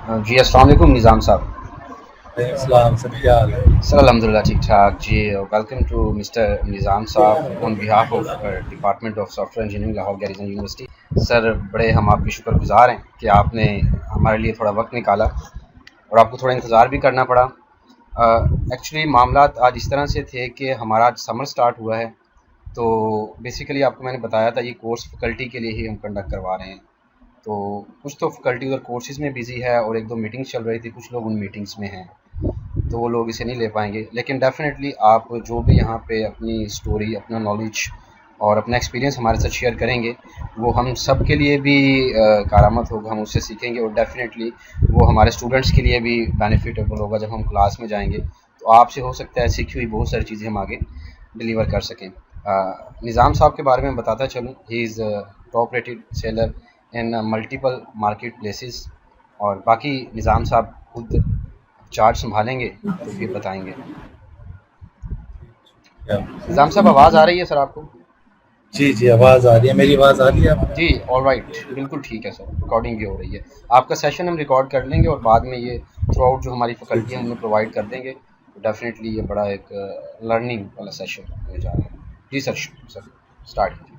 जी, अस्सलाम वालेकुम निज़ाम साहब। इस्लाम से क्या हाल है? सर अल्हम्दुलिल्लाह ठीक-ठाक जी। वेलकम टू मिस्टर निज़ाम साहब on behalf of department of software engineering Lahore garrison university. Sir बड़े हम आपके शुक्रगुज़ार हैं कि आपने हमारे लिए थोड़ा वक्त निकाला और आपको थोड़ा इंतज़ार भी करना पड़ा। एक्चुअली मामलात आज इस तरह से थे कि हमारा आज समर स्टार्ट हुआ है, तो बेसिकली आपको मैंने बताया था ये कोर्स फैकल्टी के लिए ही हम कंडक्ट करवा रहे हैं। तो कुछ तो फैकल्टी उधर कोर्सेज़ में बिज़ी है और 1-2 मीटिंग्स चल रही थी, कुछ लोग उन मीटिंग्स में हैं, तो वो लोग इसे नहीं ले पाएंगे। लेकिन डेफिनेटली आप जो भी यहाँ पे अपनी स्टोरी, अपना नॉलेज और अपना एक्सपीरियंस हमारे साथ शेयर करेंगे, वो हम सब के लिए भी कारामद होगा, हम उससे सीखेंगे और डेफिनेटली वो हमारे स्टूडेंट्स के लिए भी बेनिफिटेबल होगा जब हम क्लास में जाएंगे। तो आपसे हो सकता है सीखी हुई बहुत सारी चीज़ें हम आगे डिलीवर कर सकें। निज़ाम साहब के बारे में बताता चलूँ, he is top rated seller in multiple market places. और बाकी निज़ाम साहब खुद चार्ट संभालेंगे तो फिर बताएंगे। क्या? निज़ाम साहब आवाज़ आ रही है सर आपको? जी जी, आवाज़ आ रही है, मेरी आवाज़ आ रही है आपको? जी ऑल राइट, बिल्कुल ठीक है सर, रिकॉर्डिंग भी हो रही है। आपका सेशन हम रिकॉर्ड कर लेंगे और बाद में ये थ्रू आउट जो हमारी जी फैकल्टी है जी उनमें प्रोवाइड कर देंगे। तो डेफिनेटली ये बड़ा एक लर्निंग वाला सेशन होने जा रहा है। जी सर, सर स्टार्ट कीजिए।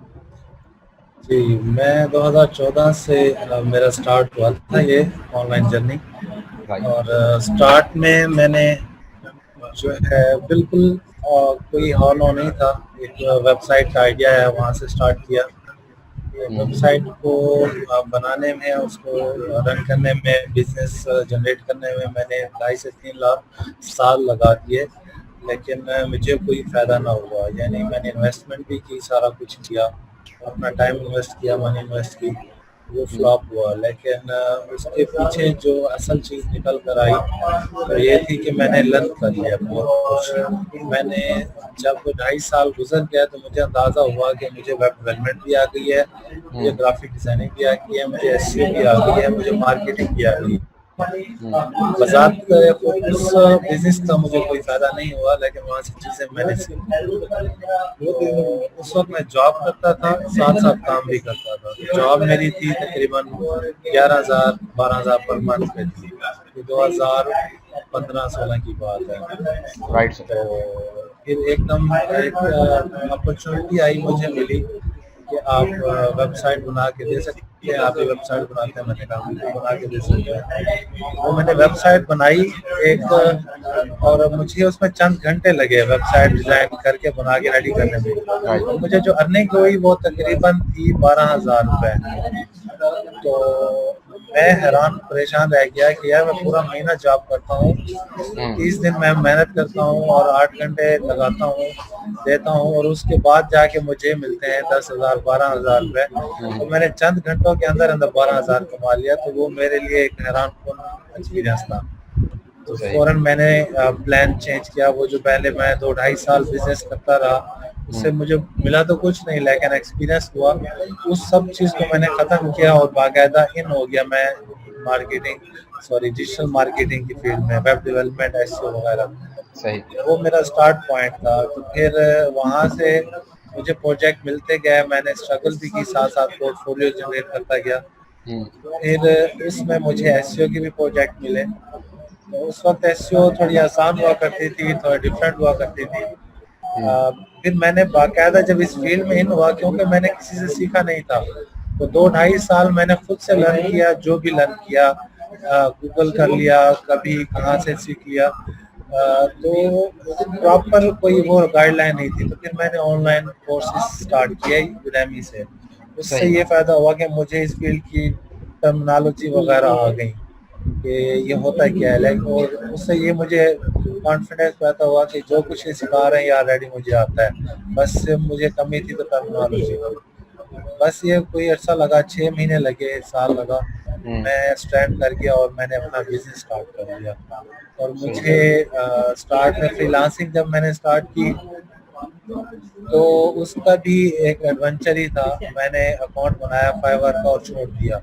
जी, मैं 2014 से मेरा स्टार्ट हुआ था ये ऑनलाइन जर्नी। राइट। और स्टार्ट में मैंने जो है बिल्कुल कोई हॉल नहीं था। एक वेबसाइट का आइडिया है, वहाँ से स्टार्ट किया। वेबसाइट को बनाने में, उसको रन करने में, बिजनेस जनरेट करने में मैंने 2.5 से 3 लाख साल लगा दिए, लेकिन मुझे कोई फ़ायदा ना हुआ। यानी मैंने इन्वेस्टमेंट भी की, सारा कुछ किया, अपना टाइम इन्वेस्ट किया, मनी इन्वेस्ट की, वो फ्लॉप हुआ। लेकिन उसके पीछे जो असल चीज़ निकल कर आई तो ये थी कि मैंने लर्न कर लिया बहुत कुछ। मैंने जब 2.5 साल गुजर गया तो मुझे अंदाज़ा हुआ कि मुझे वेब डेवलपमेंट भी आ गई है, मुझे ग्राफिक डिज़ाइनिंग भी आ गई है, मुझे एसईओ भी आ गई है, मुझे मार्केटिंग भी आ गई है। बज़ात फोकस बिज़नेस का मुझे कोई फ़ायदा नहीं हुआ, लेकिन वहाँ से चीज़ें मैंने सीखी। तो उस वक़्त मैं जॉब करता था, साथ-साथ काम भी करता था। जॉब मेरी थी तकरीबन 11,000 12,000 पर मंथ पे थी। ये 2015-16 की बात है। Right sir. तो फिर एकदम एक अपॉर्चुनिटी आई, मुझे मिली कि आप वेबसाइट बना के दे सकते हैं। आप भी वेबसाइट बनाते हैं? मैंने कहा बिल्कुल बना के दे सकते हैं। वो मैंने वेबसाइट बनाई एक, और मुझे उसमें चंद घंटे लगे वेबसाइट डिज़ाइन करके बना के रेडी करने में। राइट। और मुझे जो अर्निंग हुई वो तकरीबन थी 12,000 रुपये। तो मैं हैरान परेशान रह गया कि यार मैं पूरा महीना जॉब करता हूँ, 30 दिन मैं मेहनत करता हूँ और 8 घंटे लगाता हूँ, देता हूँ, और उसके बाद जाके मुझे मिलते हैं 10,000 12,000 रुपये। तो मैंने चंद घंटों के अंदर अंदर 12,000 कमा लिया। तो वो मेरे लिए एक हैरान कुन एक्सपीरियंस था। तो सही। फ़ौरन मैंने प्लान चेंज किया। वो जो पहले मैं 2 ढाई साल बिजनेस करता रहा, उससे मुझे मिला तो कुछ नहीं, लेकिन एक्सपीरियंस हुआ। उस सब चीज़ को मैंने ख़त्म किया और बाकायदा इन हो गया मैं डिजिटल मार्केटिंग की फील्ड में, वेब डेवलपमेंट, एसईओ वगैरह। सही। वो मेरा स्टार्ट पॉइंट था। तो फिर वहाँ से मुझे प्रोजेक्ट मिलते गए, मैंने स्ट्रगल भी की, साथ साथ पोर्टफोलियो जनरेट करता गया। फिर उसमें मुझे एसईओ की भी प्रोजेक्ट मिले। तो उस वक्त एसईओ थोड़ी आसान हुआ करती थी, थोड़ी डिफरेंट हुआ करती थी। फिर मैंने बाकायदा जब इस फील्ड में इन हुआ, क्योंकि मैंने किसी से सीखा नहीं था, तो 2 ढाई साल मैंने खुद से लर्न किया। जो भी लर्न किया, गूगल कर लिया, कभी कहाँ से सीख लिया। तो प्रॉपर कोई वो गाइडलाइन नहीं थी। तो फिर मैंने ऑनलाइन कोर्सेज स्टार्ट किए यूडेमी से। उससे सही। ये फ़ायदा हुआ कि मुझे इस फील्ड की टर्मिनोलॉजी वगैरह आ गई कि ये होता क्या है। लाइक, और उससे ये मुझे कॉन्फिडेंस पैदा हुआ कि जो कुछ ये सिखा रहे हैं ये ऑलरेडी मुझे आता है। बस मुझे कमी थी तो टर्मिनोलॉजी की। बस ये कोई अर्सा लगा, 6 महीने लगे, साल लगा, मैं स्टैंड कर गया और मैंने अपना बिजनेस स्टार्ट कर दिया। और सही। मुझे स्टार्ट में फ्रीलांसिंग जब मैंने स्टार्ट की तो उसका भी एक एडवेंचर ही था। मैंने अकाउंट बनाया फाइवर का और छोड़ दिया।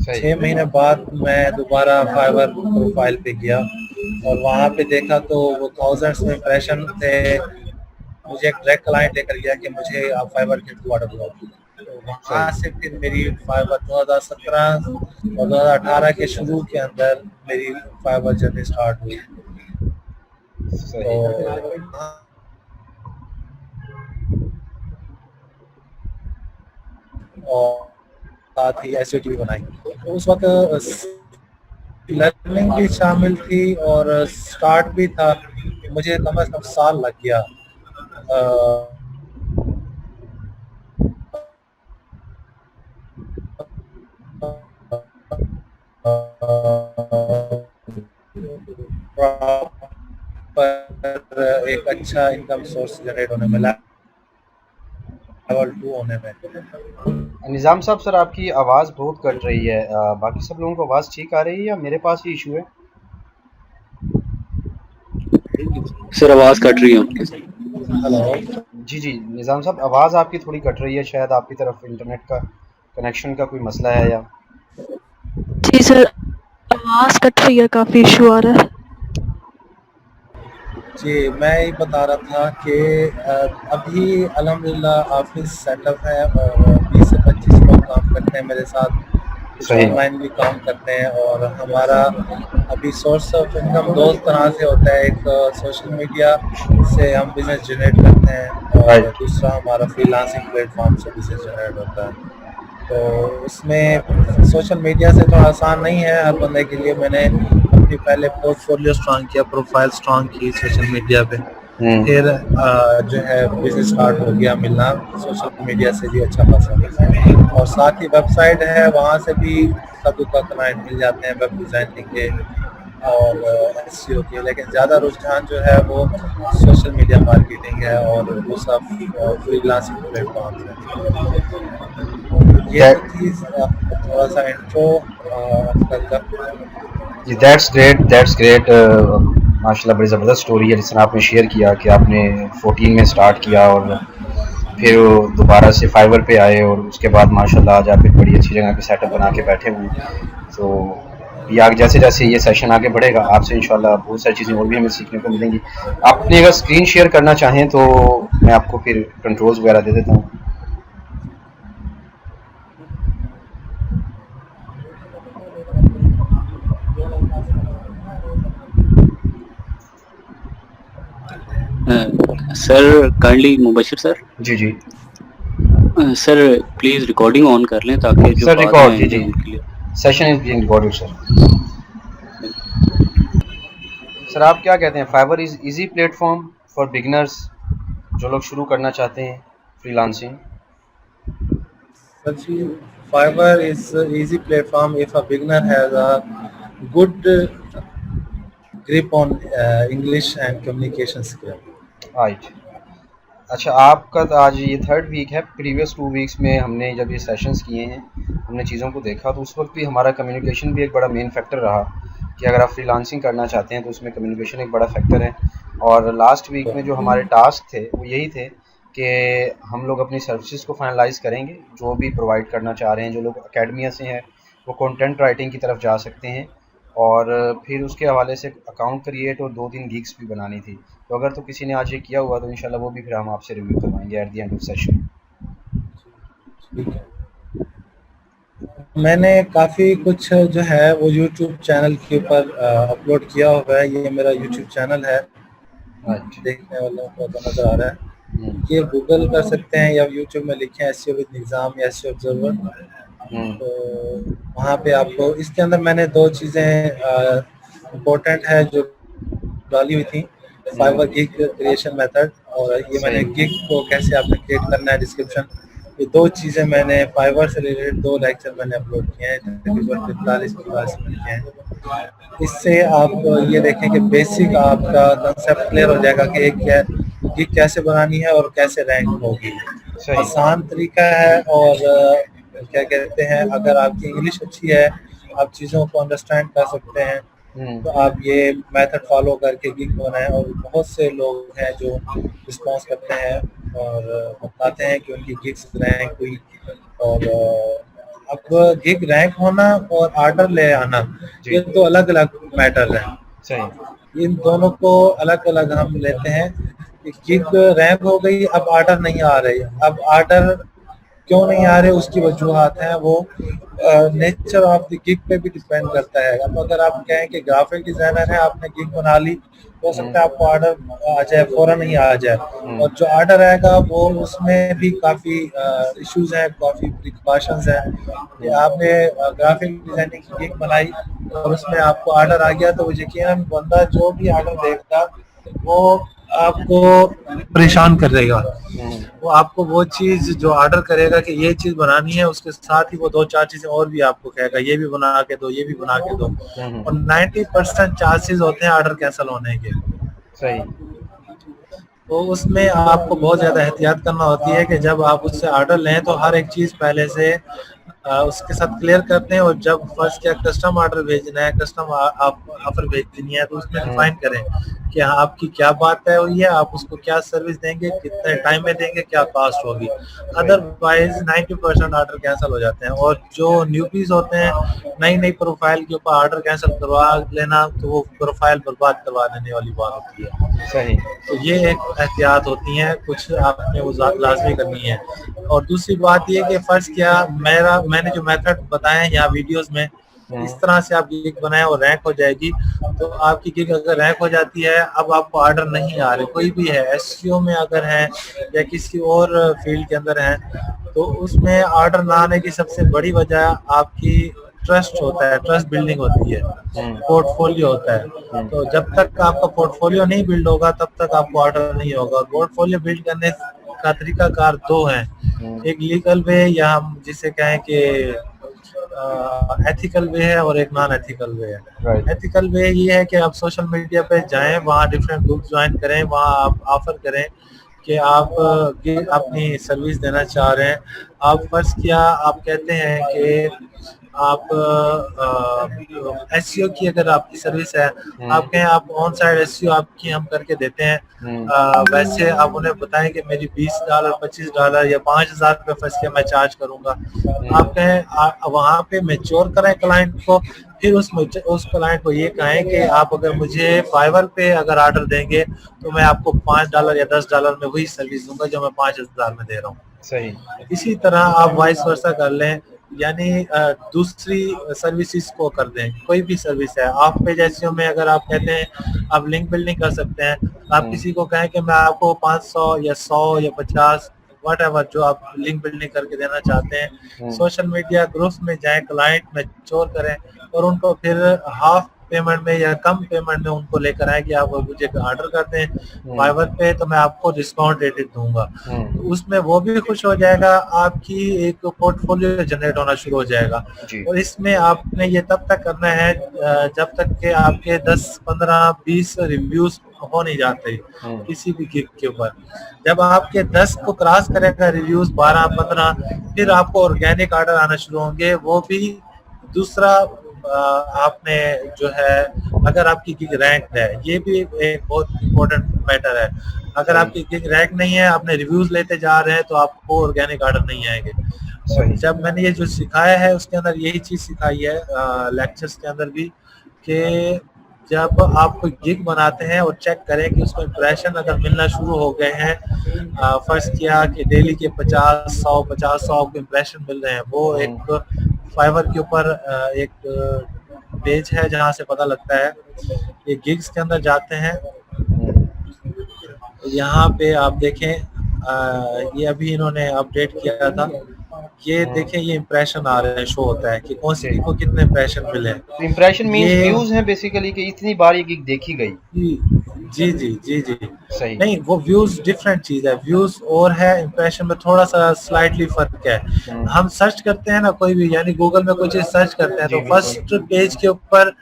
सही। 6 महीने बाद मैं दोबारा फाइवर प्रोफाइल पे गया और वहाँ पे देखा तो वो थाउजेंड्स में इम्प्रेशन थे। मुझे एक डायरेक्ट क्लाइंट लेकर गया कि मुझे आप फाइवर के थ्रू ऑर्डर दो। तो वहाँ से फिर मेरी फाइबर 2017 और 2018 के शुरू के अंदर मेरी फाइबर जर्नी स्टार्ट हुई। सही। तो और साथ ही एसईटी भी बनाई। तो उस वक्त लर्निंग भी शामिल थी और स्टार्ट भी था। मुझे कम से कम साल लग गया पर एक अच्छा इनकम सोर्स जनरेट होने में, लेवल 2 होने में। निज़ाम साहब सर आपकी आवाज़ बहुत कट रही है, बाकी सब लोगों को आवाज़ ठीक आ रही है या मेरे पास ही इशू है? सर आवाज़ कट रही है आपकी। हेलो जी जी निज़ाम साहब आवाज़ आपकी थोड़ी कट रही है, शायद आपकी तरफ इंटरनेट का कनेक्शन का कोई मसला है या? जी सर, आवाज़ कट रही है, काफ़ी इशू आ रहा है। जी, मैं ये बता रहा था कि अभी अल्हम्दुलिल्लाह ऑफिस सेटअप है और 20 से 25 लोग काम करते हैं मेरे साथ, कुछ सही। ऑनलाइन भी काम करते हैं। और हमारा अभी सोर्स ऑफ इनकम दो तरह से होता है, एक सोशल मीडिया से हम बिजनेस जनरेट करते हैं और Right. दूसरा हमारा फ्रीलांसिंग प्लेटफॉर्म से बिजनेस जनरेट होता है। तो उसमें सोशल मीडिया से थोड़ा आसान नहीं है हर बंदे के लिए। मैंने अपनी पहले पोर्टफोलियो स्ट्रॉन्ग किया, प्रोफाइल स्ट्रॉन्ग की सोशल मीडिया पे, फिर जो है बिजनेस स्टार्ट हो गया मिलना सोशल मीडिया से भी अच्छा खासा। और साथ ही वेबसाइट है, वहाँ से भी कभी का क्लाइंट मिल जाते हैं वेब डिज़ाइनिंग के और एसईओ के, लेकिन ज़्यादा रुझान जो है वो सोशल मीडिया मार्केटिंग है और दूसरा फ्रीलांसिंग प्लेटफॉर्म है। ये चीज़ थोड़ा सा इंट्रो जी दैट्स ग्रेट माशाल्लाह बड़ी ज़बरदस्त स्टोरी है जिस तरह आपने शेयर किया कि आपने 14 में स्टार्ट किया और फिर दोबारा से फाइवर पे आए और उसके बाद माशाल्लाह आज आप एक बड़ी अच्छी जगह पे सेटअप बना के बैठे हुए हैं। तो ये आगे जैसे जैसे ये सेशन आगे बढ़ेगा आपसे इंशाल्लाह बहुत सारी चीज़ें और भी हमें सीखने को मिलेंगी। आपने अगर स्क्रीन शेयर करना चाहें तो मैं आपको फिर कंट्रोल्स वगैरह दे देता हूँ। Sir kindly Mubashir sir. जी जी सर प्लीज रिकॉर्डिंग ऑन कर लें ताकि जो सर बाद रिकॉर्ड में जी जी आएंगे उनके लिए। Session is being recorded sir. Sir आप क्या कहते हैं, Fiverr is easy platform for beginners जो लोग शुरू करना चाहते हैं freelancing? Fiverr is an easy platform if a beginner has a good grip on English and communication skill. Right. अच्छा आपका तो आज ये 3rd वीक है, प्रीवियस 2 वीक्स में हमने जब ये सेशंस किए हैं हमने चीज़ों को देखा तो उस वक्त भी हमारा कम्युनिकेशन भी एक बड़ा मेन फैक्टर रहा कि अगर आप फ्रीलांसिंग करना चाहते हैं तो उसमें कम्युनिकेशन एक बड़ा फैक्टर है। और लास्ट वीक में जो हमारे टास्क थे वो यही थे कि हम लोग अपनी सर्विसेज को फाइनलाइज करेंगे, जो भी प्रोवाइड करना चाह रहे हैं, जो लोग अकेडमिया से हैं वो कंटेंट राइटिंग की तरफ जा सकते हैं और फिर उसके हवाले से अकाउंट क्रिएट और 2-3 गिग्स भी बनानी थी। तो अगर तो किसी ने आज ये किया हुआ तो इंशाल्लाह वो भी फिर हम आपसे रिव्यू करवाएंगे at the end of session. मैंने काफ़ी कुछ जो है वो YouTube चैनल के ऊपर अपलोड किया हुआ है। ये मेरा YouTube चैनल है, देखने वालों को तो नज़र आ रहा है। ये गूगल कर सकते हैं या YouTube में लिखें एसईओ विद निज़ाम या एसईओ ऑब्जर्वर, तो वहाँ पे आपको इसके अंदर मैंने 2 चीज़ें इम्पोर्टेंट है जो डाली हुई थी, फाइवर गिग क्रिएशन मेथड और ये मैंने गिग को कैसे आपने क्रिएट करना है डिस्क्रिप्शन। ये 2 चीज़ें मैंने फाइवर से रिलेटेड 2 लेक्चर मैंने अपलोड किए हैं, तकरीबन 45 मिनट के हैं। इससे आप ये देखें कि बेसिक आपका कंसेप्ट क्लियर हो जाएगा कि एक गिग कैसे बनानी है और कैसे रैंक होगी। आसान तरीका है और क्या कहते हैं, अगर आपकी इंग्लिश अच्छी है आप चीज़ों को अंडरस्टैंड कर सकते हैं तो आप ये मेथड फॉलो करके गिग बनाएं। और बहुत से लोग हैं जो रिस्पॉन्स करते हैं और बताते हैं कि उनकी गिग्स रैंक हुई। और अब गिग रैंक होना और आर्डर ले आना ये तो अलग अलग मैटर है, इन दोनों को अलग अलग हम लेते हैं। गिग रैंक हो गई, अब आर्डर नहीं आ रही, अब आर्डर क्यों नहीं आ रहे उसकी वजूहात हैं, वो नेचर ऑफ द गिग पे भी डिपेंड करता है। अब अगर आप कहें कि ग्राफिक डिजाइनर है, आपने गिग बना ली, हो सकता है आपको ऑर्डर आ जाए, फौरन ही आ जाए, और जो ऑर्डर आएगा वो उसमें भी काफ़ी इश्यूज हैं, काफ़ी प्रिकॉशंस हैं कि आपने ग्राफिक डिजाइनिंग की गिग बनाई और उसमें आपको ऑर्डर आ गया, तो वो यकीनन बंदा जो भी ऑर्डर देगा वो आपको परेशान कर देगा। वो आपको वो चीज जो ऑर्डर करेगा कि ये चीज बनानी है, उसके साथ ही वो 2-4 चीजें और भी आपको कहेगा, ये भी बना के दो, ये भी बना के दो, और 90% चांसेस होते हैं ऑर्डर कैंसिल होने के। सही। तो उसमें आपको बहुत ज्यादा एहतियात करना होती है कि जब आप उससे ऑर्डर लें तो हर एक चीज पहले से उसके साथ क्लियर करते हैं, और जब फर्स्ट क्या कस्टम ऑर्डर भेजना है, कस्टम आप ऑफर भेजनी है, तो उसमें डिफाइन करें कि आपकी क्या बात है हुई है, आप उसको क्या सर्विस देंगे, कितने टाइम में देंगे, क्या कॉस्ट होगी। अदरवाइज 90% ऑर्डर कैंसिल हो जाते हैं। और जो न्यूबीज होते हैं, नई नई प्रोफाइल के ऊपर ऑर्डर कैंसिल करवा लेना, तो वो प्रोफाइल बर्बाद करवा देने वाली बात होती है। सही। तो ये एक एहतियात होती हैं, कुछ आपने वो लाजमी करनी है। और दूसरी बात ये कि फर्ज क्या, मैंने जो मेथड बताए हैं यहाँ वीडियोस में, इस तरह से आप गिग बनाएं और रैंक हो जाएगी। तो आपकी गिग अगर रैंक हो जाती है, अब आपको ऑर्डर नहीं आ रहे, कोई भी है, एसईओ में अगर है या किसी और फील्ड के अंदर है, तो उसमें ऑर्डर ना आने की सबसे बड़ी वजह आपकी ट्रस्ट होता है, ट्रस्ट बिल्डिंग होती है, पोर्टफोलियो होता है। तो जब तक आपका पोर्टफोलियो नहीं बिल्ड होगा तब तक आपको ऑर्डर नहीं होगा। और पोर्टफोलियो बिल्ड करने का तरीकाकार दो हैं, एक लीगल वे या हम जिसे कहें कि एथिकल वे है, और एक नॉन एथिकल वे है। एथिकल वे ये है कि आप सोशल मीडिया पे जाएं, वहाँ डिफरेंट ग्रुप ज्वाइन करें, वहाँ आप ऑफर करें कि आप अपनी सर्विस देना चाह रहे हैं। आप फर्ज किया, आप कहते हैं कि आप एसईओ की अगर आपकी सर्विस है, आप कहें आप ऑन साइड एसईओ आपकी हम करके देते हैं, वैसे आप उन्हें बताएं कि मेरी $20, $25 या $5000 रुपये फर्स्ट किया मैं चार्ज करूंगा। आप कहें वहाँ पे मैच्योर करें क्लाइंट को, फिर उस क्लाइंट को ये कहें कि आप अगर मुझे फाइवर पे अगर ऑर्डर देंगे तो मैं आपको $5 या $10 में वही सर्विस दूंगा जो मैं 5000 में दे रहा हूँ। सही। इसी तरह आप वाइस वर्सा कर लें, यानी दूसरी सर्विसेज को कर दें। कोई भी सर्विस है, ऑफ पेज एसईओ में अगर आप कहते हैं आप लिंक बिल्डिंग कर सकते हैं, आप किसी को कहें कि मैं आपको 500 या 100 या 50 व्हाटएवर जो आप लिंक बिल्डिंग करके देना चाहते हैं, सोशल मीडिया ग्रुप्स में जाएं, क्लाइंट मैच्योर करें और उनको फिर हाफ पेमेंट में या कम पेमेंट में उनको लेकर आए कि आप मुझे ऑर्डर करते हैं फाइवर पे तो मैं आपको डिस्काउंट रेटेड दूंगा। तो उसमें वो भी खुश हो जाएगा, आपकी एक पोर्टफोलियो जनरेट होना शुरू हो जाएगा। और इसमें आपने ये तब तक करना है जब तक कि आपके 10, 15, 20 रिव्यूज हो नहीं जाते किसी भी गिग के ऊपर। जब आपके 10 को क्रॉस करेगा रिव्यूज, 12, 15, फिर आपको ऑर्गेनिक ऑर्डर आना शुरू होंगे। वो भी दूसरा आपने जो है, अगर आपकी गिग रैंक है, ये भी एक बहुत इंपॉर्टेंट मैटर है। अगर आपकी गिग रैंक नहीं है, आपने रिव्यूज लेते जा रहे हैं, तो आपको ऑर्गेनिक ऑर्डर नहीं आएंगे। जब मैंने ये जो सिखाया है उसके अंदर यही चीज सिखाई है लेक्चर्स के अंदर भी, कि जब आप कोई गिग बनाते हैं और चेक करें कि उसको इंप्रेशन अगर मिलना शुरू हो गए हैं, फर्स्ट किया कि डेली के 50-100 को इंप्रेशन मिल रहे हैं, वो एक फाइवर के ऊपर एक पेज है जहां से पता लगता है। ये गिग्स के अंदर जाते हैं, यहाँ पे आप देखें, ये अभी इन्होंने अपडेट किया था, ये देखें, ये इंप्रेशन आ रहे हैं, शो होता है कि कौन सी गिग को कितने इंप्रेशन मिले हैं। तो इंप्रेशन मींस व्यूज हैं बेसिकली, कि इतनी बार ये गिग देखी गई। जी जी जी जी सही। नहीं, वो व्यूज डिफरेंट चीज है, व्यूज और है, इंप्रेशन में थोड़ा सा स्लाइटली फर्क है। हम सर्च करते हैं ना कोई भी, यानी गूगल में कोई चीज सर्च करते हैं, तो फर्स्ट पेज के ऊपर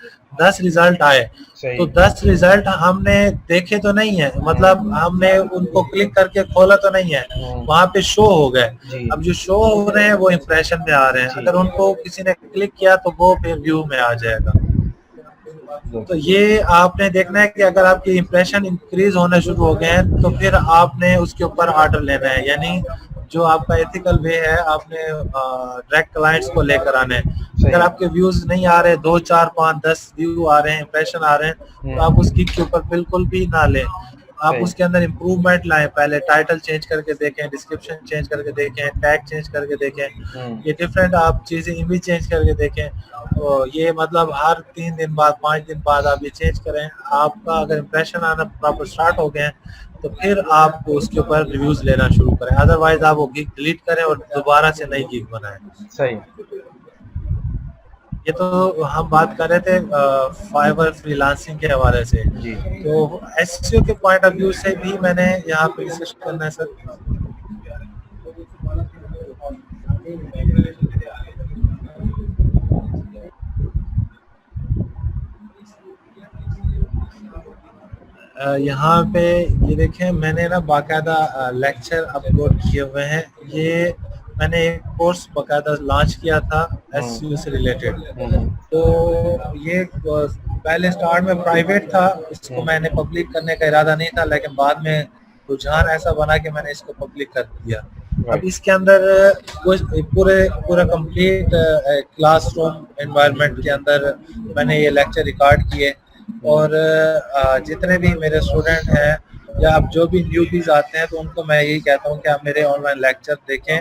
10 रिजल्ट आए, तो 10 रिजल्ट हमने देखे तो नहीं है, मतलब हमने उनको क्लिक करके खोला तो नहीं है, वहां पे शो हो गए। अब जो शो हो रहे हैं वो इंप्रेशन में आ रहे हैं, अगर उनको किसी ने क्लिक किया तो वो फिर व्यू में आ जाएगा। तो ये आपने देखना है कि अगर आपके इंप्रेशन इंक्रीज होने शुरू हो गए हैं तो फिर आपने उसके ऊपर ऑर्डर लेना है, यानी जो आपका एथिकल वे है, आपने डायरेक्ट क्लाइंट्स को लेकर आने हैं। अगर आपके व्यूज नहीं आ रहे, 2, 4, 5, 10 व्यू आ रहे हैं, इंप्रेशन आ रहे हैं, तो आप उस गिग के ऊपर बिल्कुल भी ना लें। आप सही। उसके अंदर इम्प्रूवमेंट लाएं, पहले टाइटल चेंज करके देखें, डिस्क्रिप्शन चेंज करके देखें, टैग चेंज करके देखें, ये डिफरेंट आप चीज़ें इमेज चेंज करके देखें। तो ये मतलब हर 3 दिन बाद 5 दिन बाद आप ये चेंज करें। आपका अगर इम्प्रेशन आना प्रॉपर स्टार्ट हो गए हैं तो फिर आप उसके ऊपर रिव्यूज लेना शुरू करें, अदरवाइज आप वो गिग डिलीट करें और दोबारा से नई गिग बनाएं। सही। ये तो हम बात कर रहे थे फाइवर फ्रीलांसिंग के हवाले से। जी। तो एसईओ के पॉइंट ऑफ व्यू से भी मैंने यहाँ पे रिसर्च करना है सर। यहाँ पे ये देखें, मैंने ना बाकायदा लेक्चर अपलोड किए हुए हैं। ये मैंने एक कोर्स बाकायदा लॉन्च किया था एसईओ से रिलेटेड। तो ये पहले स्टार्ट में प्राइवेट था, इसको मैंने पब्लिक करने का इरादा नहीं था, लेकिन बाद में रुझान ऐसा बना कि मैंने इसको पब्लिक कर दिया। अब इसके अंदर कुछ पूरा कंप्लीट क्लासरूम एनवायरनमेंट के अंदर मैंने ये लेक्चर रिकॉर्ड किए, और जितने भी मेरे स्टूडेंट हैं या अब जो भी न्यूबीज आते हैं तो उनको मैं यही कहता हूँ कि आप मेरे ऑनलाइन लेक्चर देखें।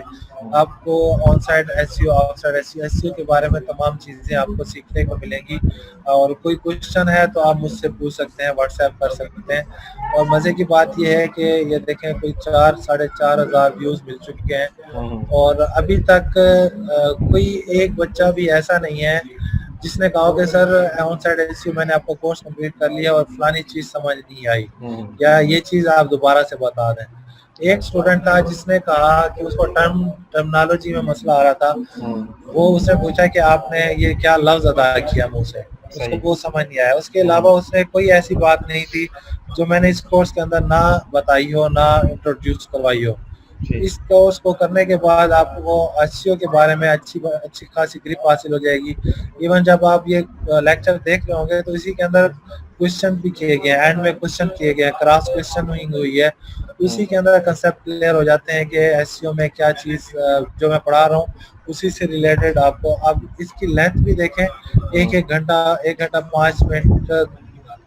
आपको on side SEO, of side SEO, SEO के बारे में तमाम चीज़ें आपको सीखने को मिलेंगी। और कोई क्वेश्चन है तो आप मुझसे पूछ सकते हैं, व्हाट्सएप कर सकते हैं। और मज़े की बात यह है कि ये देखें कोई 4-4.5 हज़ार व्यूज़ मिल चुके हैं, और अभी तक कोई एक बच्चा भी ऐसा नहीं है जिसने कहा कि सर ऑन साइड एसईओ मैंने आपका कोर्स कंप्लीट कर लिया और फलानी चीज़ समझ नहीं आई, या ये चीज़ आप दोबारा से बता दें। एक स्टूडेंट था जिसने कहा कि उसको टर्मिनोलॉजी में मसला आ रहा था। वो उसने पूछा कि आपने ये क्या लफ्ज अदा किया मुंह से, उसको वो समझ नहीं आया। उसके अलावा उसने कोई ऐसी बात नहीं थी जो मैंने इस कोर्स के अंदर ना बताई हो, ना इंट्रोड्यूस करवाई हो। इस कोर्स को करने के बाद आपको एसईओ के बारे में अच्छी खासी ग्रिप हासिल हो जाएगी। इवन जब आप ये लेक्चर देख रहे होंगे तो इसी के अंदर क्वेश्चन भी किए गए, एंड में क्वेश्चन किए गए, क्रॉस क्वेश्चन हुई है। उसी के अंदर कंसेप्ट क्लियर हो जाते हैं कि एसईओ में क्या चीज़ जो मैं पढ़ा रहा हूँ उसी से रिलेटेड आपको। अब इसकी लेंथ भी देखें, एक घंटा 5 मिनट,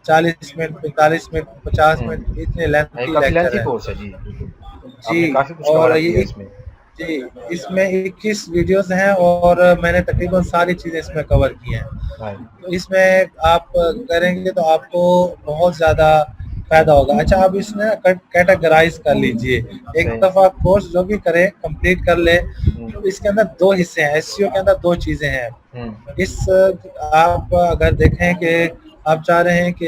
40 मिनट, 45 मिनट, 50 मिनट, इतने लेंथ की लेक्चर है। कोर्स है जी। जी, काफी कुछ और कवर ये किया इसमें। जी, इसमें 21 वीडियोस हैं और मैंने तकरीबन सारी चीज़ें इसमें कवर की हैं। तो इसमें आप करेंगे तो आपको बहुत ज़्यादा फायदा होगा। अच्छा, आप इसमें कैटेगराइज कर लीजिए। एक दफ़ा कोर्स जो भी करें कंप्लीट कर ले, तो इसके अंदर 2 हिस्से हैं। एसईओ के अंदर 2 चीज़ें हैं। इस आप अगर देखें कि आप चाह रहे हैं कि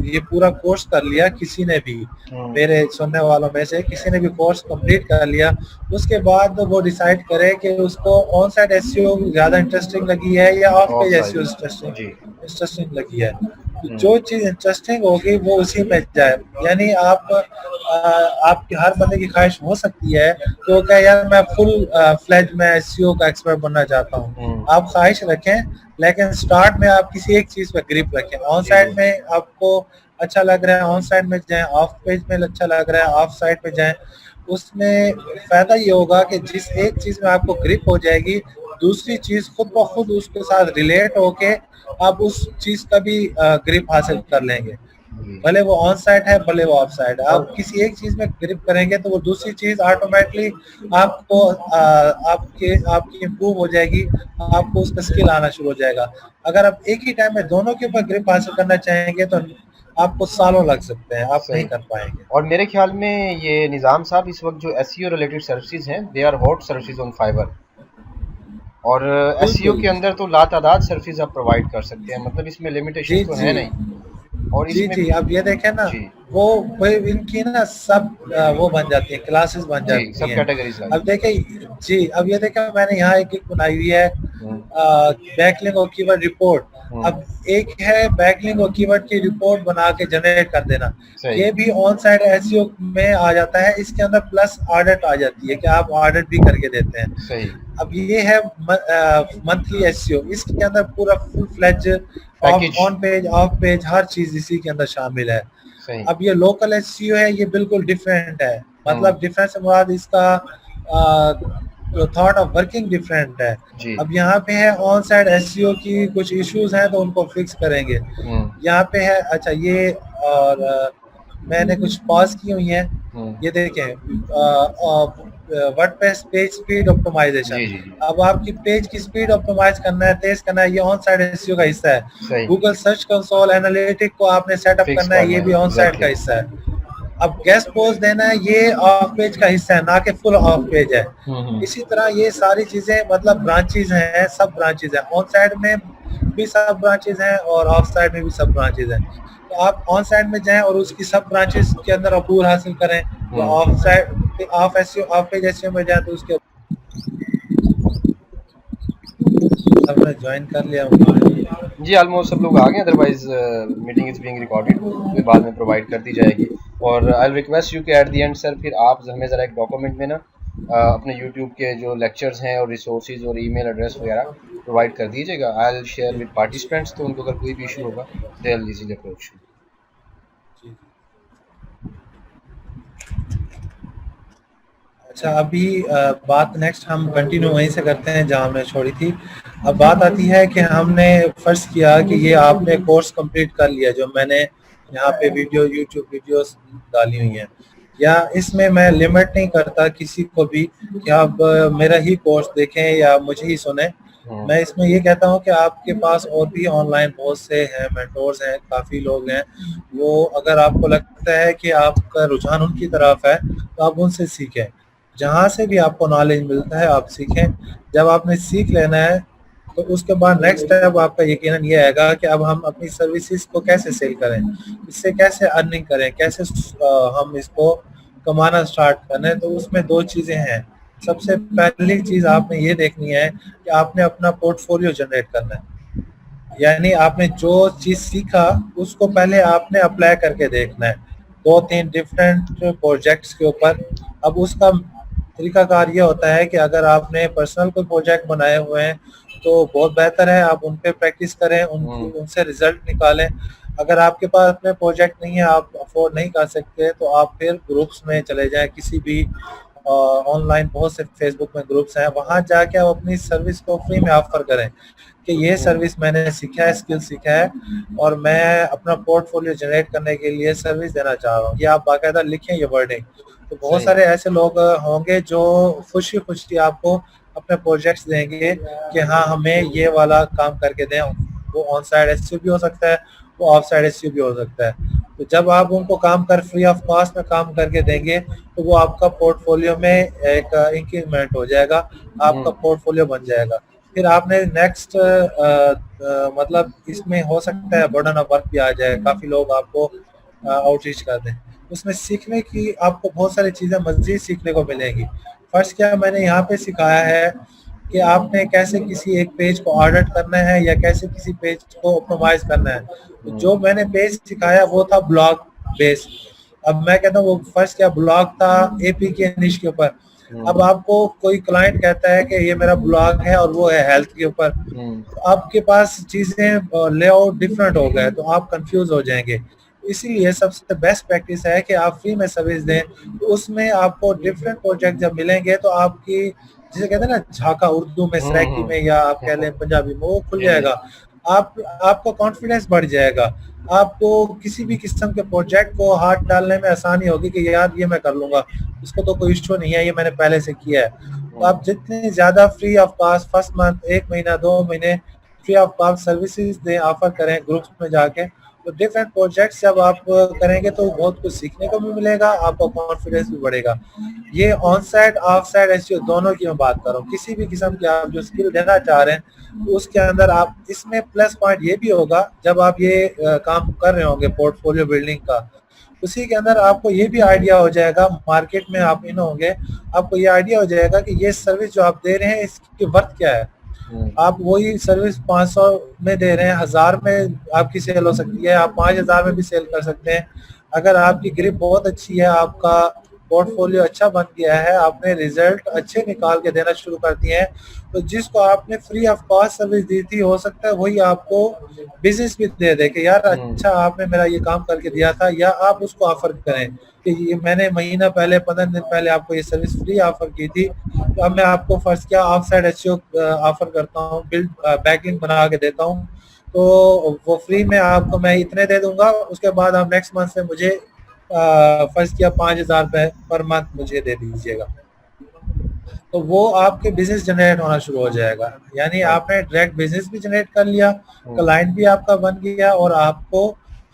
ये पूरा कोर्स कर लिया किसी ने भी, मेरे सुनने वालों में से किसी ने भी कोर्स कंप्लीट कर लिया, उसके बाद वो डिसाइड करे कि उसको ऑन साइड एसईओ ज़्यादा इंटरेस्टिंग लगी है या ऑफ पेज एसईओ इंटरेस्टिंग लगी है। तो जो चीज़ इंटरेस्टिंग होगी वो उसी में जाए। यानी आपकी हर बंदे की ख्वाहिश हो सकती है तो क्या यार मैं फुल फ्लेज में एसईओ का एक्सपर्ट बनना चाहता हूँ। आप ख्वाहिश रखें, लेकिन स्टार्ट में आप किसी एक चीज़ पर ग्रिप रखें। ऑन साइड में आपको अच्छा लग रहा है, ऑन साइड में जाएं, ऑफ पेज में अच्छा लग रहा है, ऑफ साइड पे जाएं। उसमें फ़ायदा ये होगा कि जिस एक चीज़ में आपको ग्रिप हो जाएगी, दूसरी चीज़ खुद ब खुद उसके साथ रिलेट होके आप उस चीज़ का भी ग्रिप हासिल कर लेंगे। भले वो ऑन साइड है, भले वो ऑफ साइड है। आप किसी एक चीज़ में ग्रिप करेंगे तो वो दूसरी चीज़ ऑटोमेटिकली आपको आपकी इम्प्रूव हो जाएगी, आपको उसका स्किल आना शुरू हो जाएगा। अगर आप एक ही टाइम में दोनों के ऊपर ग्रिप हासिल करना चाहेंगे तो आपको सालों लग सकते हैं, आप नहीं कर पाएंगे। और मेरे ख्याल में ये निज़ाम साहब इस वक्त जो एसईओ रिलेटेड सर्विसेज हैं, they are hot services on Fiverr. और एसईओ के अंदर तो लातादाद सर्विसेज आप प्रोवाइड कर सकते हैं, मतलब इसमें लिमिटेशन तो है नहीं। और जी जी, अब ये देखें ना, वो इनकी ना सब वो बन जाती है, क्लासेस बन जाती हैं, सब कैटेगरीज। अब देखें जी, अब ये देखें मैंने यहाँ एक बनाई हुई है बैकलिंक और कीवर्ड रिपोर्ट। अब एक है बैकलिंक और कीवर्ड की रिपोर्ट बना के जनरेट कर देना, ये भी ऑन साइड एसईओ में आ जाता है। इसके अंदर प्लस ऑडिट आ जाती है कि आप ऑडिट भी करके देते हैं। सही। अब ये है मंथली एसईओ, इसके अंदर पूरा full fledge on page, off page, हर चीज इसी के अंदर शामिल है। अब ये लोकल एसईओ है, ये बिल्कुल डिफरेंट है। मतलब डिफरेंस से मुराद इसका थॉट ऑफ वर्किंग डिफरेंट है। अब यहाँ पे है ऑन साइड एसईओ की कुछ इश्यूज हैं तो उनको फिक्स करेंगे। यहाँ पे है अच्छा ये, और मैंने कुछ पॉज की हुई हैं। ये देखें, वर्डप्रेस पेज स्पीड जी ऑप्टिमाइजेशन। जी जी अब आपकी पेज की स्पीड ऑप्टिमाइज करना है, तेज करना है, ये ऑन साइड एसईओ का हिस्सा है। सही गूगल सर्च कंसोल एनालिटिक को आपने सेटअप फिक्स करना है, ये करना भी है ऑन साइड का एग्जैक्टली हिस्सा है। अब गेस्ट पोस्ट देना है, ये ऑफ पेज का हिस्सा है, ना कि फुल ऑफ पेज है। इसी तरह ये सारी चीजें मतलब ब्रांचेज हैं, सब ब्रांचेज हैं, ऑन साइड में भी सब ब्रांचेज हैं और ऑफ साइड में भी सब ब्रांचेज हैं। तो आप ऑन साइड में जाएं और उसकी सब ब्रांचेस के अंदर अप्रूवल हासिल करें, या of side of SEO of page SEO में जाएं तो उसके सबने ज्वाइन कर लिया होगा। जी ऑलमोस्ट सब लोग आ गए otherwise meeting is being recorded फिर बाद में प्रोवाइड कर दी जाएगी और आई रिक्वेस्ट यू कि एट द एंड सर फिर आप हमें ज़रा एक डॉक्यूमेंट में ना अपने यूट्यूब के जो लेक्चर्स हैं और रिसोर्सेज और ईमेल एड्रेस वगैरह प्रोवाइड कर दीजिएगा। I will share with participants तो उनको अगर कोई भी इशू होगा दे विल इजीली अप्रोच। अच्छा, अभी बात नेक्स्ट हम कंटिन्यू वहीं से करते हैं जहां हमने छोड़ी थी। अब बात आती है कि हमने फर्ज किया कि ये आपने कोर्स कंप्लीट कर लिया, जो मैंने यहाँ पे वीडियो यूट्यूब वीडियोस डाली हुई हैं, या इसमें मैं लिमिट नहीं करता किसी को भी कि आप मेरा ही कोर्स देखें या मुझे ही सुने। मैं इसमें ये कहता हूँ कि आपके पास और भी ऑनलाइन बहुत से हैं, मेंटोर्स हैं, काफ़ी लोग हैं। वो अगर आपको लगता है कि आपका रुझान उनकी तरफ है तो आप उनसे सीखें, जहाँ से भी आपको नॉलेज मिलता है आप सीखें। जब आपने सीख लेना है तो उसके बाद नेक्स्ट स्टेप आपका यकीनन ये आएगा कि अब हम अपनी सर्विसेज को कैसे सेल करें, इससे कैसे अर्निंग करें, कैसे हम इसको कमाना स्टार्ट करें। तो उसमें दो चीज़ें हैं। सबसे पहली चीज़ आपने ये देखनी है कि आपने अपना पोर्टफोलियो जनरेट करना है, यानी आपने जो चीज़ सीखा उसको पहले आपने अप्लाई करके देखना है 2-3 डिफरेंट प्रोजेक्ट्स के ऊपर। अब उसका तरीकाकार ये होता है कि अगर आपने पर्सनल कोई प्रोजेक्ट बनाए हुए हैं तो बहुत बेहतर है आप उन पे प्रैक्टिस करें, उनसे रिजल्ट निकालें। अगर आपके पास अपने प्रोजेक्ट नहीं है, आप अफोर्ड नहीं कर सकते, तो आप फिर ग्रुप्स में चले जाएं, किसी भी ऑनलाइन बहुत से फेसबुक में ग्रुप्स हैं, वहाँ जाके आप अपनी सर्विस को फ्री में ऑफर करें कि ये सर्विस मैंने सीखा है, स्किल सीखा है और मैं अपना पोर्टफोलियो जनरेट करने के लिए सर्विस देना चाह रहा हूँ। ये आप बाकायदा लिखें ये वर्डिंग। तो बहुत सारे ऐसे लोग होंगे जो खुशी खुशी आपको अपने प्रोजेक्ट्स देंगे कि हाँ हमें ये वाला काम करके दें। वो ऑन साइड एसईओ भी हो सकता है, वो ऑफ साइड एसईओ भी हो सकता है। तो जब आप उनको काम कर फ्री ऑफ कॉस्ट में काम करके देंगे तो वो आपका पोर्टफोलियो में एक इंक्रीमेंट हो जाएगा, आपका पोर्टफोलियो बन जाएगा। फिर आपने नेक्स्ट मतलब इसमें हो सकता है बर्डन ऑफ वर्क भी आ जाए, काफ़ी लोग आपको आउटरीच कर दें। उसमें सीखने की आपको बहुत सारी चीज़ें मज़ीद सीखने को मिलेंगी। फर्स्ट क्या मैंने यहाँ पे सिखाया है कि आपने कैसे किसी एक पेज को ऑडिट करना है या कैसे किसी पेज को ऑप्टिमाइज करना है। तो जो मैंने पेज सिखाया वो था ब्लॉग बेस। अब मैं कहता हूँ वो फर्स्ट क्या ब्लॉग था एपी के निश के ऊपर। अब आपको कोई क्लाइंट कहता है कि ये मेरा ब्लॉग है और वो है हेल्थ के ऊपर, तो आपके पास चीजें लेआउट डिफरेंट हो गए तो आप कंफ्यूज हो जाएंगे। इसीलिए सबसे बेस्ट प्रैक्टिस है कि आप फ्री में सर्विस दें, तो उसमें आपको डिफरेंट प्रोजेक्ट जब मिलेंगे तो आपकी जिसे कहते हैं ना झाका उर्दू में, सराइकी में, या आप कह लें पंजाबी में, वो खुल जाएगा। आपका कॉन्फिडेंस बढ़ जाएगा, आपको किसी भी किस्म के प्रोजेक्ट को हाथ डालने में आसानी होगी कि यार ये मैं कर लूंगा, इसको तो कोई इशू नहीं है, ये मैंने पहले से किया है। तो आप जितने ज्यादा free of cost first month, 1 महीना 2 महीने फ्री ऑफ कॉस्ट सर्विसेज दें, ऑफर करें ग्रुप्स में जाके, तो डिफरेंट प्रोजेक्ट्स जब आप करेंगे तो बहुत कुछ सीखने को भी मिलेगा, आपका कॉन्फिडेंस भी बढ़ेगा। ये on side of side SEO दोनों की मैं बात कर रहा हूँ। किसी भी किस्म की आप जो स्किल देना चाह रहे हैं तो उसके अंदर आप इसमें प्लस पॉइंट ये भी होगा जब आप ये काम कर रहे होंगे पोर्टफोलियो बिल्डिंग का, उसी के अंदर आपको ये भी आइडिया हो जाएगा, मार्केट में आप इन होंगे, आपको ये आइडिया हो जाएगा कि ये सर्विस जो आप दे रहे हैं इसकी वर्थ क्या है। आप वही सर्विस 500 में दे रहे हैं, 1000 में आपकी सेल हो सकती है, आप 5000 में भी सेल कर सकते हैं। अगर आपकी ग्रिप बहुत अच्छी है, आपका पोर्टफोलियो अच्छा बन गया है, आपने रिजल्ट अच्छे निकाल के देना शुरू कर दिए हैं, तो जिसको आपने फ्री ऑफ कॉस्ट सर्विस दी थी हो सकता है वही आपको बिजनेस भी दे दे कि यार अच्छा आपने मेरा ये काम करके दिया था, या आप उसको ऑफर करें कि ये मैंने महीना पहले 15 दिन पहले आपको ये सर्विस फ्री ऑफर की थी, तो अब मैं आपको फर्स्ट क्या ऑफ साइड एसईओ ऑफर करता हूँ, बिल्ड बैकलिंक बना के देता हूँ, तो वो फ्री में आपको मैं इतने दे दूंगा, उसके बाद आप नेक्स्ट मंथ से मुझे फर्ज किया 5,000 रुपए पर मंथ मुझे दे दीजिएगा, तो वो आपके बिजनेस जनरेट होना शुरू हो जाएगा। यानी आपने डायरेक्ट बिजनेस भी जनरेट कर लिया, क्लाइंट भी आपका बन गया और आपको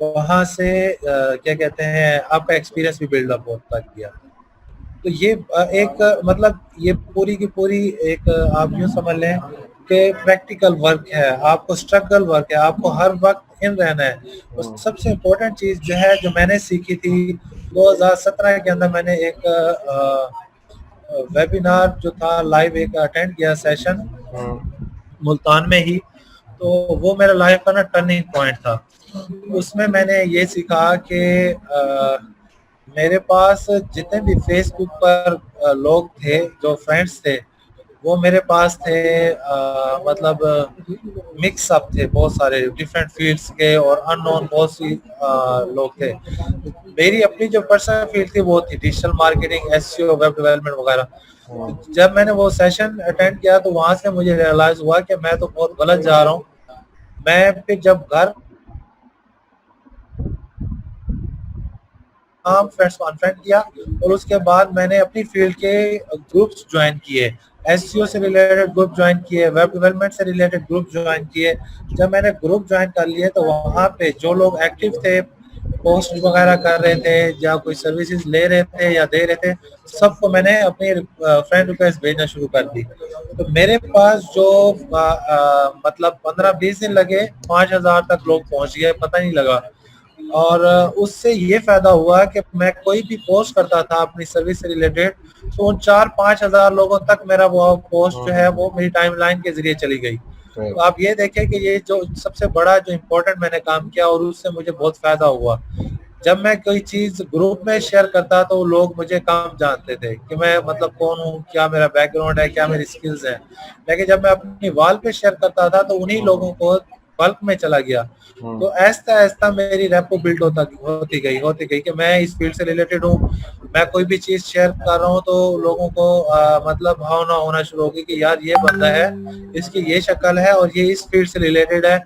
वहां से क्या कहते हैं, आपका एक्सपीरियंस भी बिल्डअप होता गया। तो ये एक मतलब ये पूरी की पूरी एक आप यूँ समझ लें कि प्रैक्टिकल वर्क है, आपको स्ट्रगल वर्क है, आपको हर वक्त इन रहना है। और सबसे इम्पोर्टेंट चीज़ जो है, जो मैंने सीखी थी 2017 के अंदर, मैंने एक वेबिनार जो था लाइव एक अटेंड किया सेशन मुल्तान में ही, तो वो मेरा लाइफ का ना टर्निंग पॉइंट था। उसमें मैंने ये सीखा कि मेरे पास जितने भी फेसबुक पर लोग थे, जो फ्रेंड्स थे, वो मेरे पास थे मतलब मिक्स अप थे, बहुत सारे डिफरेंट फील्ड्स के और अननोन बहुत सी लोग थे। मेरी अपनी जो पर्सनल फील्ड थी वो थी digital marketing, SEO, web development वगैरह। जब मैंने वो सेशन अटेंड किया तो वहां से मुझे रियलाइज हुआ कि मैं तो बहुत गलत जा रहा हूँ। मैं फिर जब घर फ्रेंड्स को अनफ्रेंड किया और उसके बाद मैंने अपनी फील्ड के ग्रुप्स ज्वाइन किए, एसईओ से रिलेटेड ग्रुप ज्वाइन किए, वेब डेवलपमेंट से रिलेटेड ग्रुप ज्वाइन किए। जब मैंने ग्रुप ज्वाइन कर लिए तो वहाँ पे जो लोग एक्टिव थे, पोस्ट वगैरह कर रहे थे या कोई सर्विसेज ले रहे थे या दे रहे थे, सबको मैंने अपनी फ्रेंड रिक्वेस्ट भेजना शुरू कर दी। तो मेरे पास जो मतलब 15-20 दिन लगे, 5,000 तक लोग पहुंच गए, पता नहीं लगा। और उससे ये फायदा हुआ कि मैं कोई भी पोस्ट करता था अपनी सर्विस से रिलेटेड, तो उन 4-5 हजार लोगों तक मेरा वो पोस्ट जो है वो मेरी टाइमलाइन के जरिए चली गई। तो आप ये देखें कि ये जो सबसे बड़ा जो इम्पोर्टेंट मैंने काम किया और उससे मुझे बहुत फायदा हुआ। जब मैं कोई चीज ग्रुप में शेयर करता तो लोग मुझे कम जानते थे कि मैं मतलब कौन हूँ, क्या मेरा बैकग्राउंड है, क्या मेरी स्किल्स हैं। लेकिन जब मैं अपनी वॉल पे शेयर करता था तो उन्हीं लोगों को बल्क में चला गया। तो ऐसा ऐसा मेरी रेपो बिल्ड होती गई कि मैं इस फील्ड से रिलेटेड हूँ। मैं कोई भी चीज शेयर कर रहा हूँ तो लोगों को मतलब भावना होना शुरू होगी कि यार ये बंदा है, इसकी ये शक्ल है और ये इस फील्ड से रिलेटेड है।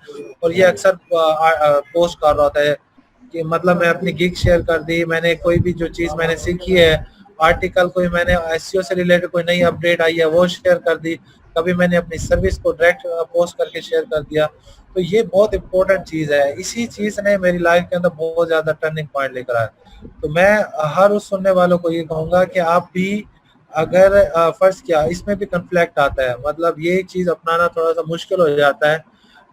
और ये अक्सर पोस्ट कर रहा होता है कि मतलब मैं अपनी गिग शेयर कर दी, मैंने कोई भी जो चीज मैंने सीखी है, आर्टिकल कोई मैंने एसईओ से रिलेटेड कोई नई अपडेट आई है वो शेयर कर दी, कभी मैंने अपनी सर्विस को डायरेक्ट पोस्ट करके शेयर कर दिया। तो ये बहुत इंपॉर्टेंट चीज है, इसी चीज ने मेरी लाइफ के अंदर बहुत ज्यादा टर्निंग पॉइंट लेकर आया। तो मैं हर उस सुनने वालों को ये कहूंगा कि आप भी अगर फर्ज किया, इसमें भी कन्फ्लिक्ट आता है, मतलब ये चीज अपनाना थोड़ा सा मुश्किल हो जाता है,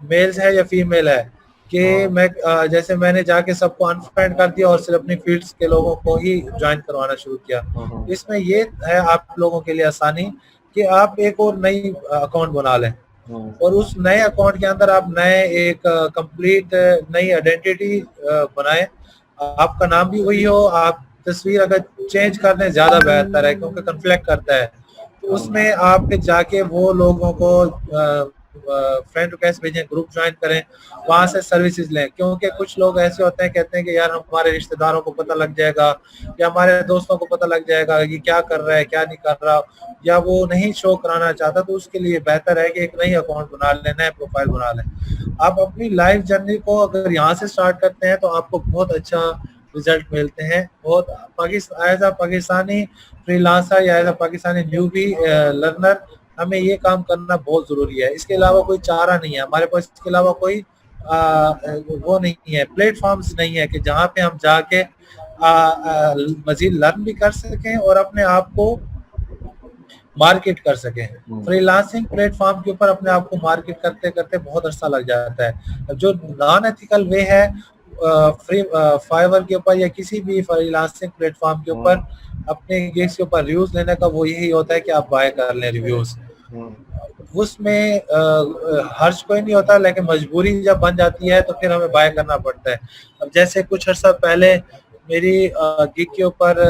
मेल्स है या फीमेल है, कि मैं जैसे मैंने जाके सबको अनफ्रेंड कर दिया और सिर्फ अपनी फील्ड्स के लोगों को ही ज्वाइन करवाना शुरू किया। इसमें ये है आप लोगों के लिए आसानी कि आप एक और नई अकाउंट बना लें और उस नए अकाउंट के अंदर आप नए एक कंप्लीट नई आइडेंटिटी बनाएं। आपका नाम भी वही हो, आप तस्वीर अगर चेंज कर दें ज्यादा बेहतर है क्योंकि कन्फ्लिक्ट करता है। तो उसमें आप जाके वो लोगों को फ्रेंड रिक्वेस्ट भेजें, ग्रुप ज्वाइन करें, वहां से सर्विसेज लें। क्योंकि कुछ लोग ऐसे होते हैं, कहते हैं कि यार हमारे रिश्तेदारों को पता लग जाएगा या हमारे दोस्तों को पता लग जाएगा कि क्या कर रहा है क्या नहीं कर रहा, या वो नहीं शो कराना चाहता। तो उसके लिए बेहतर है कि एक नई अकाउंट बना लें, नया प्रोफाइल बना लें। आप अपनी लाइफ जर्नी को अगर यहाँ से स्टार्ट करते हैं तो आपको बहुत अच्छा रिजल्ट मिलते हैं। बहुत एज अ पाकिस्तानी फ्रीलांसर या as a Pakistani newbie learner हमें ये काम करना बहुत जरूरी है। इसके अलावा कोई चारा नहीं है हमारे पास, इसके अलावा कोई वो नहीं है, प्लेटफॉर्म्स नहीं है कि जहाँ पे हम जाके मजीद लर्न भी कर सकें और अपने आप को मार्केट कर सकें। फ्रीलांसिंग प्लेटफॉर्म के ऊपर अपने आप को मार्केट करते करते बहुत अर्सा लग जाता है। जो नॉन एथिकल वे है फ्री फाइवर के ऊपर या किसी भी फ्रीलांसिंग प्लेटफॉर्म के ऊपर अपने गिग्स के ऊपर रिव्यूज लेने का वो यही होता है कि आप बाय कर लें रिव्यूज। उसमें हर्ज कोई नहीं होता, लेकिन मजबूरी जब बन जाती है तो फिर हमें बाय करना पड़ता है। अब जैसे कुछ अर्सा पहले मेरी गिग के ऊपर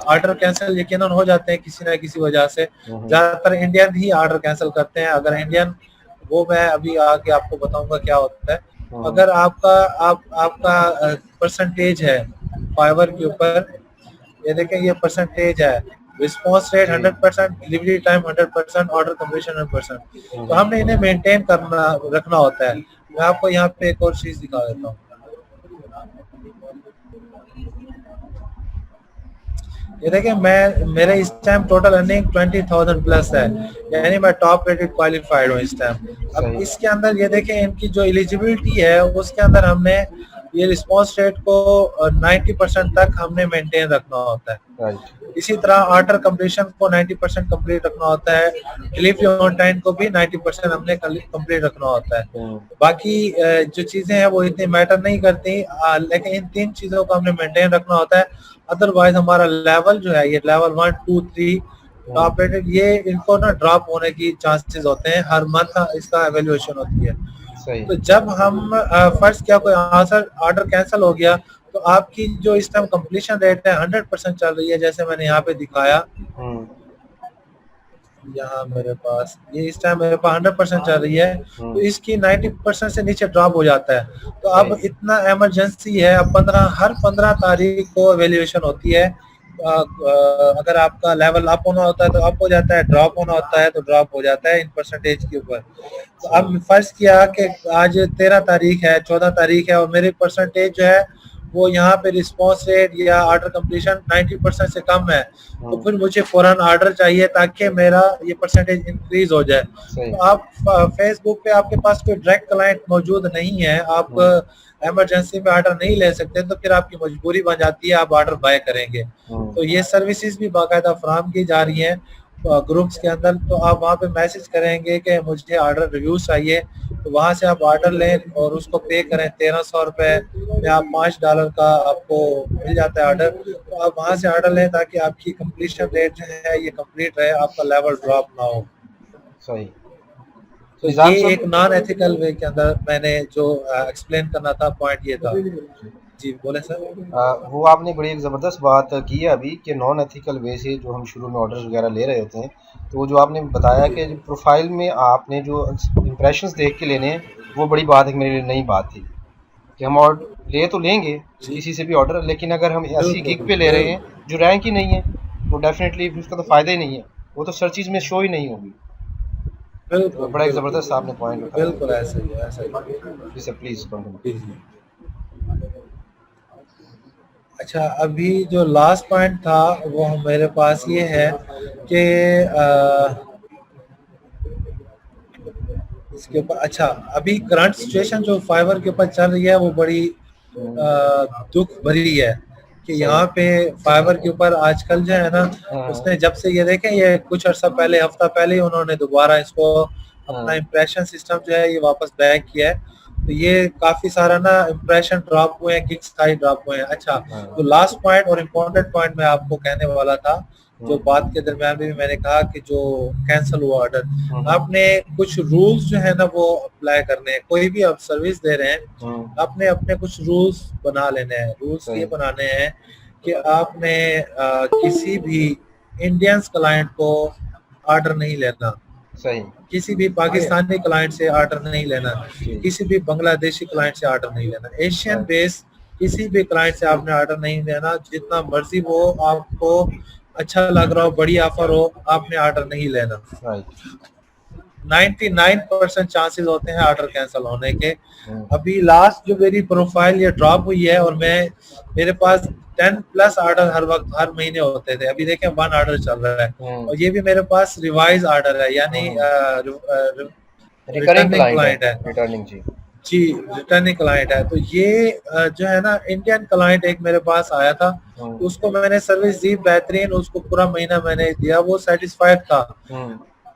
ऑर्डर कैंसिल यकीनन हो जाते हैं किसी ना किसी वजह से। ज्यादातर इंडियन ही ऑर्डर कैंसिल करते हैं। अगर इंडियन, वो मैं अभी आके आपको बताऊंगा क्या होता है। अगर आपका परसेंटेज है फाइवर के ऊपर, ये देखें ये परसेंटेज है, response rate 100%, delivery time 100%, order completion 100%, तो हमने इन्हें मेंटेन करना रखना होता है। मैं आपको यहाँ पे एक और चीज दिखा देता हूँ। ये देखिए मेरे इस टाइम टोटल अर्निंग 20,000 प्लस है, यानी मैं टॉप रेटेड क्वालिफाइड हूँ इस टाइम। अब सही। इसके अंदर ये देखें इनकी जो एलिजिबिलिटी है उसके अंदर हमने ये रिस्पॉन्स रेट को 90% तक हमने मेंटेन रखना होता है। राइट। इसी तरह ऑर्डर कंप्लीशन को 90% कंप्लीट रखना होता है, डिलीवरी ऑन टाइम को भी 90% हमने कंप्लीट रखना होता है। बाकी जो चीजें हैं वो इतनी मैटर नहीं करती, लेकिन इन 3 चीजों को हमने मेंटेन रखना होता है। अदरवाइज हमारा लेवल जो है ये लेवल 1 2 3 टॉप रेटेड, ये इनको ना ड्रॉप होने की चांसेस होते हैं, हर मंथ इसका एवेल्युएशन होती है। सही। तो जब हम फर्स्ट क्या कोई ऑर्डर कैंसिल हो गया तो आपकी जो इस टाइम कंप्लीशन रेट है 100% चल रही है, जैसे मैंने यहाँ पे दिखाया, यहाँ मेरे पास ये इस टाइम मेरे पास 100% चल रही है, तो इसकी 90% से नीचे ड्रॉप हो जाता है। तो अब इतना इमरजेंसी है, अब हर 15 तारीख को एवेल्युएशन होती है। अगर आपका लेवल अप होना होता है तो अप हो जाता है, ड्रॉप होना होता है तो ड्रॉप हो जाता है इन परसेंटेज के ऊपर। तो अब फर्स्ट किया कि आज 13 तारीख है, 14 तारीख है, और मेरी परसेंटेज जो है वो यहाँ पे रिस्पॉन्स रेट या ऑर्डर कंप्लीशन 90% से कम है, तो फिर मुझे फौरन ऑर्डर चाहिए ताकि मेरा ये परसेंटेज इंक्रीज हो जाए। तो आप फेसबुक पे आपके पास कोई डायरेक्ट क्लाइंट मौजूद नहीं है, आप इमरजेंसी में ऑर्डर नहीं ले सकते, तो फिर आपकी मजबूरी बन जाती है, आप ऑर्डर बाय करेंगे। तो ये सर्विसेज भी बाकायदा फराहम की जा रही हैं ग्रुप्स के अंदर। तो आप वहाँ पे मैसेज करेंगे कि मुझे ऑर्डर रिव्यूज चाहिए, तो वहाँ से आप ऑर्डर लें और उसको पे करें 1300 रुपए या $5 का आपको मिल जाता है ऑर्डर। तो आप वहाँ से ऑर्डर लें ताकि आपकी कंप्लीशन रेट जो है ये कंप्लीट रहे, आपका लेवल ड्रॉप ना हो। सही। तो ये एक नॉन एथिकल वे के अंदर मैंने जो एक्सप्लेन करना था पॉइंट ये था। जी बोले सर। वो आपने बड़ी एक ज़बरदस्त बात की है अभी कि नॉन एथिकल वे से जो हम शुरू में ऑर्डर्स वगैरह ले रहे होते हैं, तो जो आपने बताया कि प्रोफाइल में आपने जो इंप्रेशंस देख के लेने हैं, वो बड़ी बात एक मेरे लिए नई बात थी कि हम ऑर्डर ले तो लेंगे किसी से भी ऑर्डर, लेकिन अगर हम ऐसी गिग पे ले रहे हैं जो रैंक ही नहीं है तो डेफिनेटली उसका तो फ़ायदा ही नहीं है, वो तो सर्चिज में शो ही नहीं होगी। बिल्कुल, बड़ा एक ज़बरदस्त आपने पॉइंट उठाया। बिल्कुल ऐसे ही ऐसे ही। जी सर प्लीज़ कंटिन्यू। अच्छा, अभी जो लास्ट पॉइंट था वो मेरे पास ये है कि इसके ऊपर, अच्छा अभी करंट सिचुएशन जो फाइवर के ऊपर चल रही है वो बड़ी दुख भरी है कि यहाँ पे फाइवर के ऊपर आजकल जो है ना, उसने जब से ये देखें ये कुछ अर्सा पहले, हफ्ता पहले ही उन्होंने दोबारा इसको अपना इम्प्रेशन सिस्टम जो है ये वापस बैक किया है। तो ये काफी सारा ना इम्प्रेशन ड्रॉप हुए हैं, गिग्स हाई ड्रॉप हुए हैं। अच्छा, तो लास्ट पॉइंट और इम्पोर्टेंट पॉइंट मैं आपको कहने वाला था, जो बात के दरमियान में भी मैंने कहा कि जो कैंसिल हुआ ऑर्डर, आपने कुछ रूल्स जो है ना वो अप्लाई करने हैं। कोई भी आप सर्विस दे रहे हैं, आपने अपने कुछ रूल्स बना लेने हैं। रूल्स ये बनाने हैं कि आपने किसी भी इंडियंस क्लाइंट को ऑर्डर नहीं लेना, सही, किसी भी पाकिस्तानी क्लाइंट से ऑर्डर नहीं लेना, किसी भी बांग्लादेशी क्लाइंट से ऑर्डर नहीं लेना, एशियन बेस किसी भी क्लाइंट से आपने ऑर्डर नहीं लेना। जितना मर्जी वो आपको अच्छा लग रहा हो, बड़ी ऑफर हो, आपने ऑर्डर नहीं लेना। 99% चांसेस होते हैं ऑर्डर कैंसिल होने के। अभी लास्ट जो मेरी प्रोफाइल ये ड्रॉप हुई है और मेरे पास 10+ ऑर्डर हर वक्त हर महीने होते थे, अभी देखें 1 ऑर्डर चल रहा है, और ये भी मेरे पास रिवाइज ऑर्डर है, यानी रिटर्निंग क्लाइंट है। रिटर्निंग जी रिटर्निंग क्लाइंट है। तो ये जो है ना, इंडियन क्लाइंट एक मेरे पास आया था, उसको मैंने सर्विस दी बेहतरीन, उसको पूरा महीना मैंने दिया, वो सेटिस्फाइड था।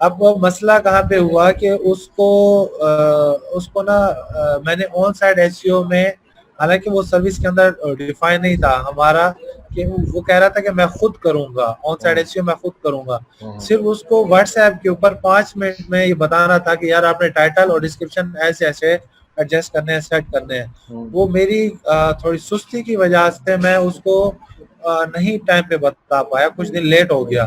अब वो मसला कहाँ पे हुआ कि उसको ना मैंने ऑन साइड एसईओ में, हालांकि वो सर्विस के अंदर डिफाइन नहीं था हमारा, कि वो कह रहा था कि मैं खुद करूंगा, ऑन साइड एसईओ मैं खुद करूंगा। सिर्फ उसको व्हाट्सएप के ऊपर 5 मिनट में ये बता रहा था कि यार आपने टाइटल और डिस्क्रिप्शन ऐसे ऐसे एडजस्ट करने हैं, सेट करने हैं। वो मेरी थोड़ी सुस्ती की वजह से मैं उसको नहीं टाइम पे बता पाया, कुछ दिन लेट हो गया।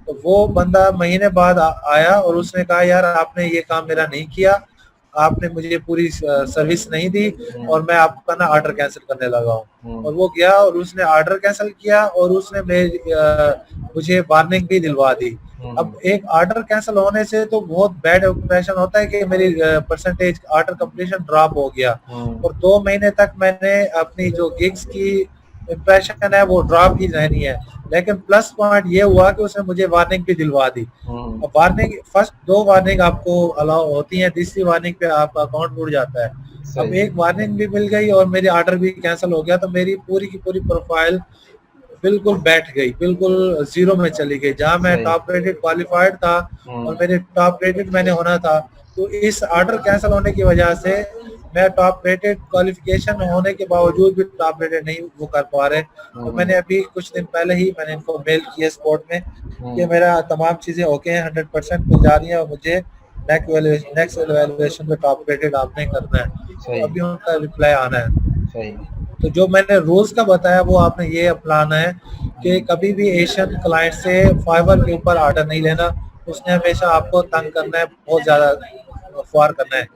तो वो बंदा महीने बाद आया और उसने कहा यार आपने ये काम मेरा नहीं किया, आपने मुझे पूरी सर्विस नहीं दी और मैं आपका ना ऑर्डर कैंसिल करने लगा हूँ। और वो गया और उसने ऑर्डर कैंसिल किया और उसने मुझे वार्निंग भी दिलवा दी। अब एक ऑर्डर कैंसिल होने से तो बहुत बैड इंप्रेशन होता है कि मेरी परसेंटेज ऑर्डर कंप्लीशन ड्रॉप हो गया, और 2 महीने तक मैंने अपनी जो गिग्स की इम्प्रेशन है वो ड्रॉप ही रहनी है। लेकिन प्लस पॉइंट ये हुआ कि उसने मुझे वार्निंग भी दिलवा दी। अब वार्निंग फर्स्ट 2 वार्निंग आपको अलाउ होती है, तीसरी वार्निंग पे आपका अकाउंट उड़ जाता है। अब सही। एक वार्निंग भी मिल गई और मेरी ऑर्डर भी कैंसिल हो गया, तो मेरी पूरी की पूरी प्रोफाइल बिल्कुल बैठ गई, बिल्कुल जीरो में चली गई। जहां मैं सही। टॉप रेटेड क्वालिफाइड था और मेरे टॉप रेटेड मैंने होना था, तो इस ऑर्डर कैंसिल होने की वजह से मैं टॉप रेटेड क्वालिफिकेशन होने के बावजूद भी टॉप रेटेड नहीं वो कर पा रहे। तो मैंने अभी कुछ दिन पहले ही मैंने इनको मेल किया स्पोर्ट में कि मेरा तमाम चीजें ओके हैं, 100% मिल जा रही है और मुझे नेक्स्ट एवेल्युएशन में टॉप रेटेड आपने करना है। सही। तो अभी उनका रिप्लाई आना है। सही। तो जो मैंने रूल्स का बताया वो आपने ये अपनाना है कि कभी भी एशियन क्लाइंट से फाइवर के ऊपर ऑर्डर नहीं लेना। उसने हमेशा आपको तंग करना है, बहुत ज्यादा फॉर करना है।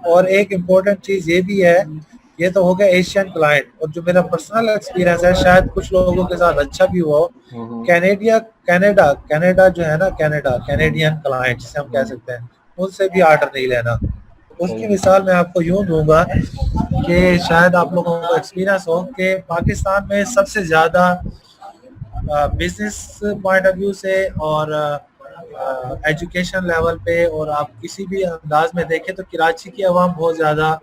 और एक इम्पोर्टेंट चीज ये भी है, ये तो हो गया एशियन क्लाइंट, और जो मेरा पर्सनल एक्सपीरियंस है शायद कुछ लोगों के साथ अच्छा भी हुआ हो, कनाडा जो है ना, कैनेडियन क्लाइंट जिसे हम कह सकते हैं, उनसे भी ऑर्डर नहीं लेना। उसकी मिसाल मैं आपको यूं दूंगा कि शायद आप लोगों को एक्सपीरियंस हो कि पाकिस्तान में सबसे ज्यादा बिजनेस पॉइंट ऑफ व्यू से और एजुकेशन लेवल पे और आप किसी भी अंदाज में देखें तो कराची की आवाम बहुत ज्यादा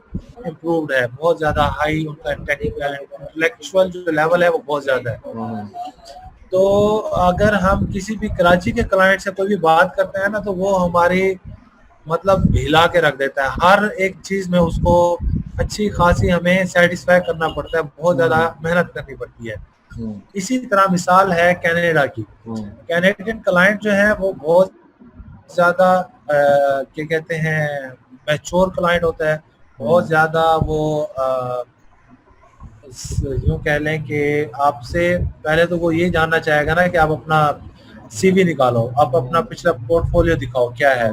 इम्प्रूव्ड है, बहुत ज्यादा हाई उनका इंटेलेक्चुअल जो लेवल है वो बहुत ज्यादा है। तो अगर हम किसी भी कराची के क्लाइंट से कोई भी बात करते हैं ना, तो वो हमारी मतलब हिला के रख देता है। हर एक चीज में उसको अच्छी खासी हमें सेटिस्फाई करना पड़ता है, बहुत ज्यादा मेहनत करनी पड़ती है। इसी तरह मिसाल है कनाडा की। कैनेडियन क्लाइंट जो है वो बहुत ज्यादा क्या कहते हैं मैच्योर क्लाइंट होता है, बहुत ज्यादा वो यूं कह लें कि आपसे पहले तो वो ये जानना चाहेगा ना कि आप अपना सीवी निकालो, आप अपना पिछला पोर्टफोलियो दिखाओ क्या है।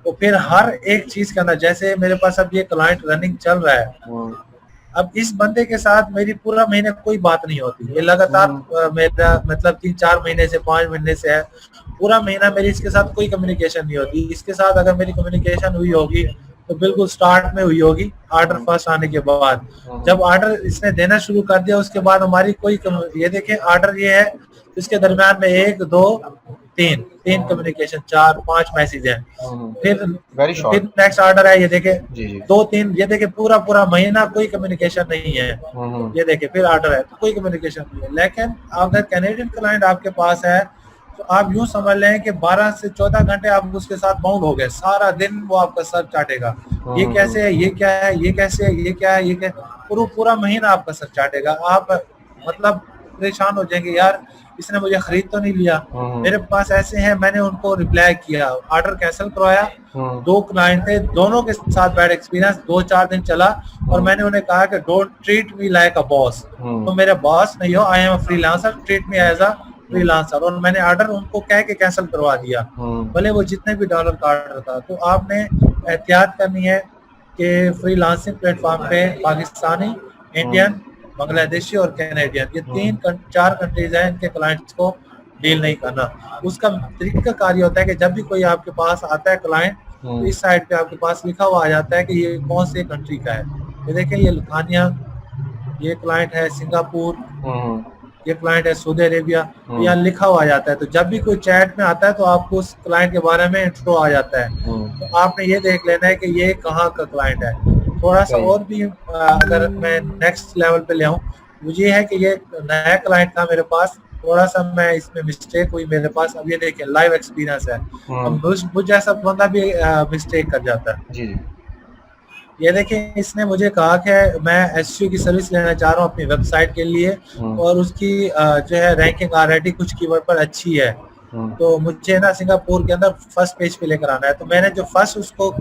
तो फिर हर एक चीज के अंदर, जैसे मेरे पास अब ये क्लाइंट रनिंग चल रहा है, अब इस बंदे के साथ मेरी पूरा महीने कोई बात नहीं होती, ये लगातार मेरा मतलब 3-4 महीने से 5 महीने से है, पूरा महीना मेरी इसके साथ कोई कम्युनिकेशन नहीं होती। इसके साथ अगर मेरी कम्युनिकेशन हुई होगी तो बिल्कुल स्टार्ट में हुई होगी, ऑर्डर फर्स्ट आने के बाद। जब ऑर्डर इसने देना शुरू कर दिया उसके बाद हमारी कोई ये देखें ऑर्डर ये है, इसके दरम्यान में 1 2 3 कम्युनिकेशन, 4-5 मैसेज हैं, फिर नेक्स्ट ऑर्डर है, ये देखे 2-3, ये देखे पूरा महीना कोई कम्युनिकेशन नहीं है। ये देखे फिर ऑर्डर है तो कोई कम्युनिकेशन नहीं है। लेकिन अगर कैनेडियन क्लाइंट आपके पास है तो आप यूं समझ लें कि 12 से 14 घंटे आप उसके साथ बाउंड हो गए, सारा दिन वो आपका सर चाटेगा, ये कैसे है, ये क्या है, ये कैसे है, ये क्या है, ये क्या, पूरा महीना आपका सर चाटेगा। आप मतलब परेशान हो जाएंगे, यार इसने मुझे खरीद तो नहीं लिया। मेरे पास ऐसे हैं, मैंने उनको रिप्लाई किया, ऑर्डर कैंसिल करवाया। 2 क्लाइंट थे, दोनों के साथ बैड एक्सपीरियंस, 2-4 दिन चला और मैंने उन्हें कहा कि don't treat me like a boss, तो मेरे बॉस नहीं हो, I am a freelancer, treat me as a freelancer. और मैंने ऑर्डर उनको कह के कैंसिल करवा दिया, भले वो जितने भी डॉलर का ऑर्डर था। तो आपने एहतियात करनी है कि फ्रीलांसिंग प्लेटफॉर्म पे पाकिस्तानी, इंडियन, बांग्लादेशी और कैनेडियन, ये 3-4 कंट्रीज हैं, इनके क्लाइंट्स को डील नहीं करना। उसका तरीका कार्य होता है कि जब भी कोई आपके पास आता है क्लाइंट, तो इस साइड पे आपके पास लिखा हुआ आ जाता है कि ये कौन से कंट्री का है। ये देखें, ये लुधियाना, ये क्लाइंट है सिंगापुर, ये क्लाइंट है सऊदी अरेबिया, यहाँ लिखा हुआ आ जाता है। तो जब भी कोई चैट में आता है तो आपको उस क्लाइंट के बारे में इंट्रो आ जाता है, तो आपने ये देख लेना है कि ये कहाँ का क्लाइंट है। थोड़ा सा और भी अगर मैं नेक्स्ट लेवल पे ले आऊँ, मुझे है कि ये नया क्लाइंट था मेरे पास, थोड़ा सा मैं इसमें मिस्टेक हुई मेरे पास। अब ये देखें लाइव एक्सपीरियंस है, मुझ जैसा बंदा भी मिस्टेक कर जाता है। जी। ये देखें, इसने मुझे कहा कि मैं एसईओ की सर्विस लेना चाह रहा हूँ अपनी वेबसाइट के लिए, और उसकी जो है रैंकिंग ऑलरेडी कुछ कीवर्ड पर अच्छी है, तो मुझे ना सिंगापुर के अंदर फर्स्ट पेज पे लेकर आना है। तो मैंने जो फर्स्ट उसको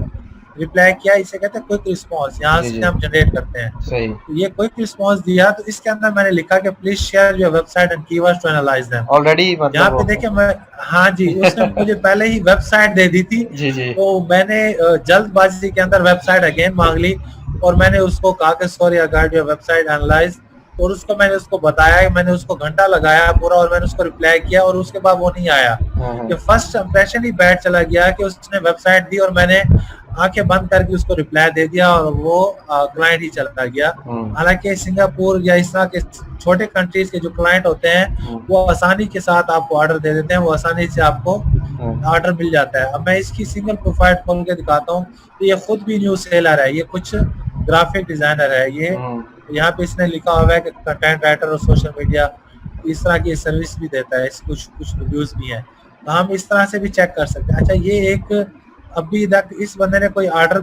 रिप्लाई किया, इसे कहते हैं क्विक रिस्पांस, यहाँ से हम जनरेट करते हैं। सही। तो ये क्विक रिस्पांस दिया, तो इसके अंदर मैंने लिखा कि please share your website and keywords to analyse them. Already मतलब यहाँ पे देखिए मैं, हाँ जी, उसने मुझे पहले ही वेबसाइट दे दी थी। जी। तो मैंने जल्दबाजी के अंदर वेबसाइट अगेन मांग ली और मैंने उसको कहा कि sorry I got your website analyse, और उसको मैंने उसको बताया, मैंने उसको घंटा लगाया पूरा, और मैंने उसको रिप्लाई किया, और उसके बाद वो नहीं आया। कि फर्स्ट इंप्रेशन ही बैड चला गया कि उसने वेबसाइट दी और मैंने आंखें बंद करके उसको रिप्लाई दे दिया और वो क्लाइंट ही चला गया। हालांकि सिंगापुर या इस तरह के छोटे कंट्रीज के जो क्लाइंट होते हैं वो आसानी के साथ आपको ऑर्डर दे देते हैं, वो आसानी से आपको ऑर्डर मिल जाता है। अब मैं इसकी सिंगल प्रोफाइल खोल के दिखाता हूँ। तो ये खुद भी न्यू सेलर है, ये कुछ ग्राफिक डिजाइनर है। ये यहाँ पे इसने लिखा हुआ है कि कंटेंट राइटर और सोशल मीडिया इस तरह की सर्विस भी देता है, कुछ कुछ रिव्यूज भी हैं, तो हम इस तरह से भी चेक कर सकते हैं। अच्छा, ये एक अभी तक इस बंदे ने कोई ऑर्डर,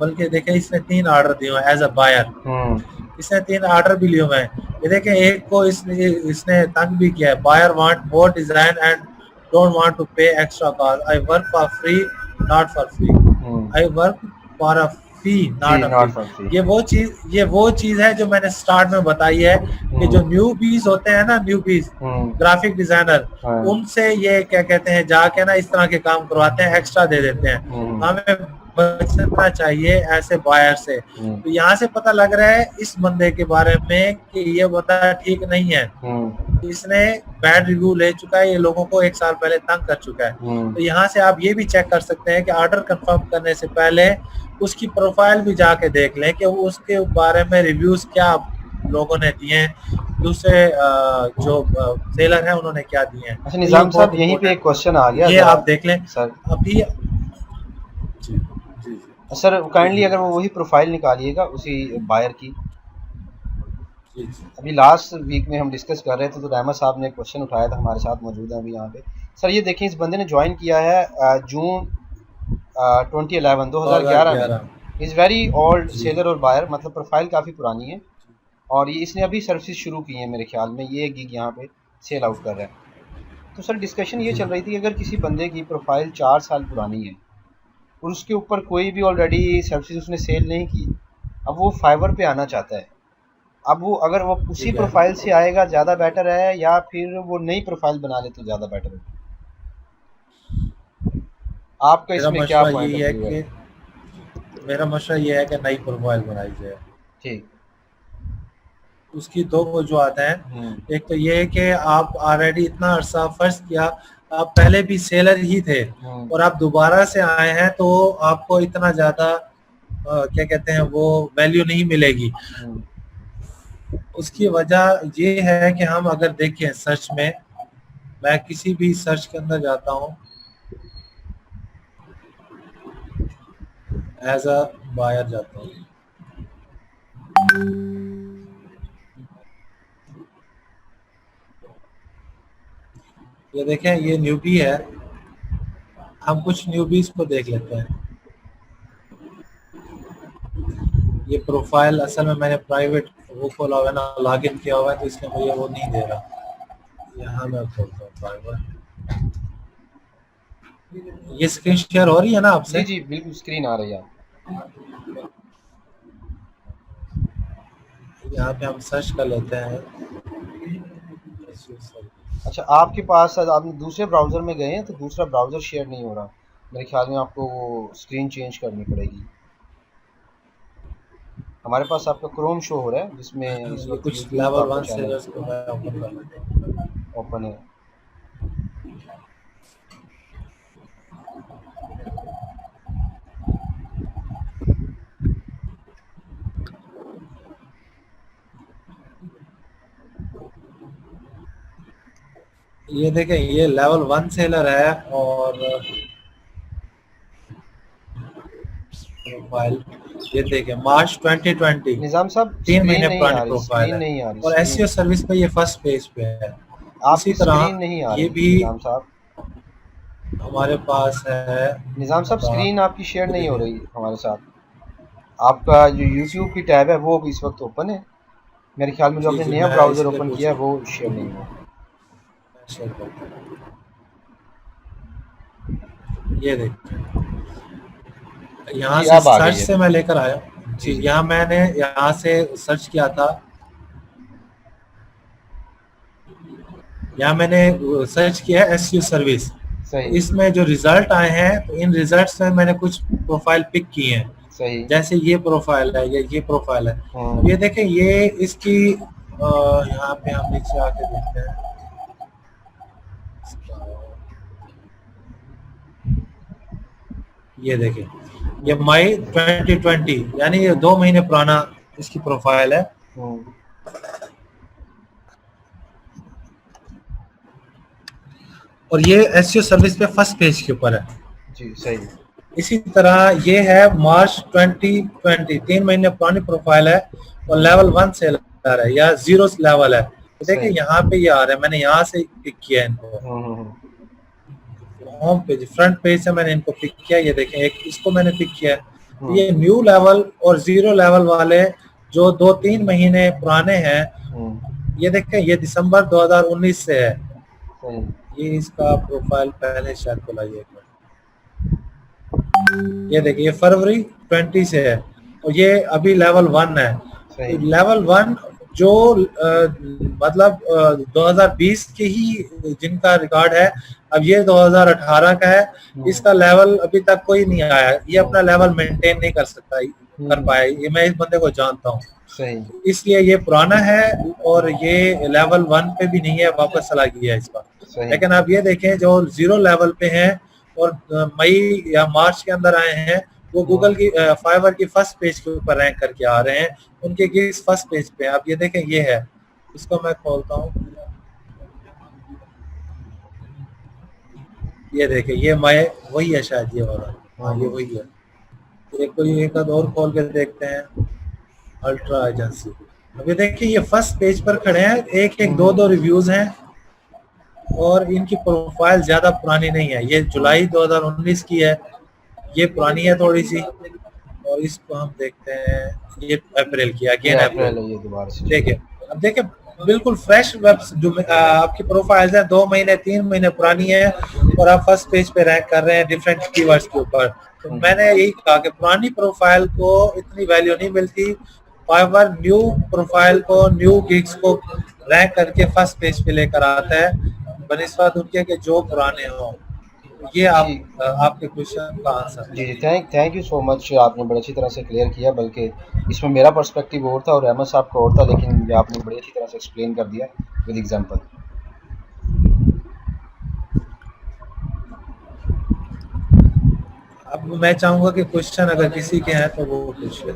बल्कि देखें इसने 3 ऑर्डर दिए हुए एज अ बायर, इसने 3 ऑर्डर भी लिए हुए हैं। ये देखें, एक को इसने तंग भी किया है, buyer want more design and don't want to pay extra cost, I work for free not for free, I work for a fee not a fee. ये वो चीज है जो मैंने स्टार्ट में बताई है कि जो न्यूबीज होते हैं ना, न्यूबीज ग्राफिक डिजाइनर, उनसे ये क्या कहते हैं जाके ना इस तरह के काम करवाते हैं, एक्स्ट्रा दे देते हैं। हमें बचना चाहिए ऐसे बायर से। तो यहाँ से पता लग रहा है इस बंदे के बारे में कि ये बंदा ठीक नहीं है, इसने बैड रिव्यू ले चुका है, ये लोगों को 1 साल पहले तंग कर चुका है। तो यहाँ से आप ये भी चेक कर सकते हैं कि ऑर्डर कंफर्म करने से पहले उसकी प्रोफाइल भी जाके देख लें कि उसके बारे में रिव्यूज क्या लोगों ने दिए हैं, दूसरे जो सेलर हैं उन्होंने क्या दिए हैं। अच्छा निजाम साहब, यहीं पे एक क्वेश्चन आ गया, ये आप देख लें सर। अभी सर काइंडली अगर वो वही प्रोफाइल निकालिएगा उसी बायर की। अभी लास्ट वीक में हम डिस्कस कर रहे थे तो रहमत साहब ने एक क्वेश्चन उठाया था, हमारे साथ मौजूद हैं अभी यहाँ पे। सर ये देखें, इस बंदे ने ज्वाइन किया है जून 2011 में। इज़ वेरी ओल्ड सेलर और बायर, मतलब प्रोफाइल काफ़ी पुरानी है और ये इसने अभी सर्विस शुरू की है मेरे ख्याल में, ये गिग यहाँ पे सेल आउट कर रहा है। तो सर डिस्कशन ये चल रही थी, अगर किसी बंदे की प्रोफाइल 4 साल पुरानी है और उसके ऊपर कोई भी ऑलरेडी सर्विस उसने सेल नहीं की, अब वो फाइवर पे आना चाहता है, अब वो अगर वो उसी प्रोफाइल से आएगा ज़्यादा बेटर है या फिर वो नई प्रोफाइल बना ले तो ज़्यादा बेटर है? आपका इसमें क्या पॉइंट ऑफ व्यू है? मेरा मशवरा ये है कि नई प्रोफाइल बनाई जाए। ठीक, उसकी 2 वजूहत हैं। एक तो ये है कि आप ऑलरेडी इतना अरसा फर्ज किया, आप पहले भी सेलर ही थे और आप दोबारा से आए हैं, तो आपको इतना ज़्यादा क्या कहते हैं वो वैल्यू नहीं मिलेगी। उसकी वजह ये है कि हम अगर देखें सर्च में, मैं किसी भी सर्च के अंदर जाता हूँ, एज अ बायर जाता हूँ, ये देखें ये न्यूबी है, हम कुछ न्यूबीज को देख लेते हैं। ये प्रोफाइल असल में मैंने प्राइवेट वो खोला हुआ है ना, लॉगिन किया हुआ है, तो इसलिए मुझे वो नहीं दे रहा। यहाँ मैं खोलता हूँ प्राइवेट, ये स्क्रीन शेयर हो रही है ना आपसे? जी बिल्कुल स्क्रीन आ रही है। यहाँ पे हम सर्च कर लेते हैं। अच्छा, आपके पास आपने दूसरे ब्राउज़र में गए हैं तो दूसरा ब्राउज़र शेयर नहीं हो रहा, मेरे ख्याल में आपको वो स्क्रीन चेंज करनी पड़ेगी। हमारे पास आपका क्रोम शो हो रहा है जिसमें इस वक्त कुछ लेवल 1 सेलर्स को मैं ओपन कर लेता हूँ। ओपन है। ये देखें, ये लेवल 1 सेलर है और प्रोफाइल ये देखें मार्च 2020, निजाम साहब 3 महीने पुरानी प्रोफाइल है नहीं आ रही, और एसईओ सर्विस पे ये फर्स्ट पेज पे है। इसी तरह नहीं आ रही। ये भी निजाम साहब हमारे पास है। निजाम साहब स्क्रीन आपकी शेयर नहीं हो रही हमारे साथ। आपका जो यूट्यूब की टैब है वो इस वक्त ओपन है, मेरे ख्याल में जो आपने नया ब्राउज़र ओपन किया है वो शेयर नहीं हुआ। ये देखिए, यहाँ से सर्च से मैं लेकर आया जी। यहाँ मैंने यहाँ से सर्च किया था, यहाँ मैंने सर्च किया है एसईओ सर्विस। इसमें जो रिजल्ट आए हैं तो इन रिजल्ट्स में मैंने कुछ प्रोफाइल पिक की हैं। सही। जैसे ये प्रोफाइल है, ये प्रोफाइल है। ये देखें, ये इसकी यहाँ पे हम नीचे आके देखते हैं। ये देखें, ये मई 2020, यानी ये 2 महीने पुराना इसकी प्रोफाइल है। और ये एसईओ सर्विस पे फर्स्ट पेज के ऊपर है जी सही। इसी तरह ये है मार्च 2020, 3 महीने पुरानी प्रोफाइल है और लेवल 1 सेलर है या 0 लेवल है। तो देखिए यहाँ पे ये आ रहा है, मैंने यहाँ से पिक किया इनको, होम पेज फ्रंट पेज से मैंने इनको पिक किया। ये देखें, एक इसको मैंने पिक किया है। ये न्यू लेवल और 0 लेवल वाले जो 2-3 महीने पुराने हैं, ये देखें, ये दिसंबर 2019 से है। ये इसका प्रोफाइल पहले शायद खोलाइए, ये देखिए ये फरवरी 20 से है और ये अभी लेवल 1 है। तो लेवल 1 जो मतलब 2020 के ही जिनका रिकॉर्ड है, अब ये 2018 का है, इसका लेवल अभी तक कोई नहीं आया। ये अपना लेवल मेंटेन नहीं कर सकता, कर पाया। ये मैं इस बंदे को जानता हूँ, इसलिए ये पुराना है और ये लेवल 1 पे भी नहीं है, वापस चला गया इसका। लेकिन आप ये देखें जो 0 लेवल पे हैं और मई या मार्च के अंदर आए हैं, वो गूगल की फाइवर की फर्स्ट पेज के ऊपर रैंक करके आ रहे हैं, उनके गिग्स फर्स्ट पेज पे। आप ये देखें, ये है, इसको मैं खोलता हूँ, ये देखें, ये मई वही है शायद, ये वाला, हाँ ये वही है। एक कोई एक और खोल के देखते हैं, अल्ट्रा एजेंसी। अब ये देखिए, ये फर्स्ट पेज पर खड़े हैं, एक एक दो रिव्यूज हैं और इनकी प्रोफाइल ज्यादा पुरानी नहीं है। ये जुलाई 2019 की है, ये पुरानी है थोड़ी सी। और इसको हम देखते हैं, ये अप्रैल की, अगेन अप्रैल, ये दोबारा से देखिए। अब देखिए बिल्कुल फ्रेश वेब जो आपकी प्रोफाइल्स है 2 महीने 3 महीने पुरानी है और आप फर्स्ट पेज पे रैंक कर रहे हैं डिफरेंट कीवर्ड्स के ऊपर। तो मैंने यही कहा कि पुरानी प्रोफाइल को इतनी वैल्यू नहीं मिलती। फाइवर न्यू प्रोफाइल को, न्यू गिग्स को रैंक करके फर्स्ट पेज पे लेकर आता है बनिस्बत उनके के जो पुराने हों। ये आपके क्वेश्चन का आंसर। जी थैंक यू सो मच, आपने बड़ी अच्छी तरह से क्लियर किया। बल्कि इसमें मेरा पर्सपेक्टिव और था और अहमद साहब का और था, लेकिन आपने बड़ी अच्छी तरह से एक्सप्लेन कर दिया विद एग्जांपल। अब मैं चाहूंगा कि क्वेश्चन अगर किसी के हैं तो वो पूछ ले।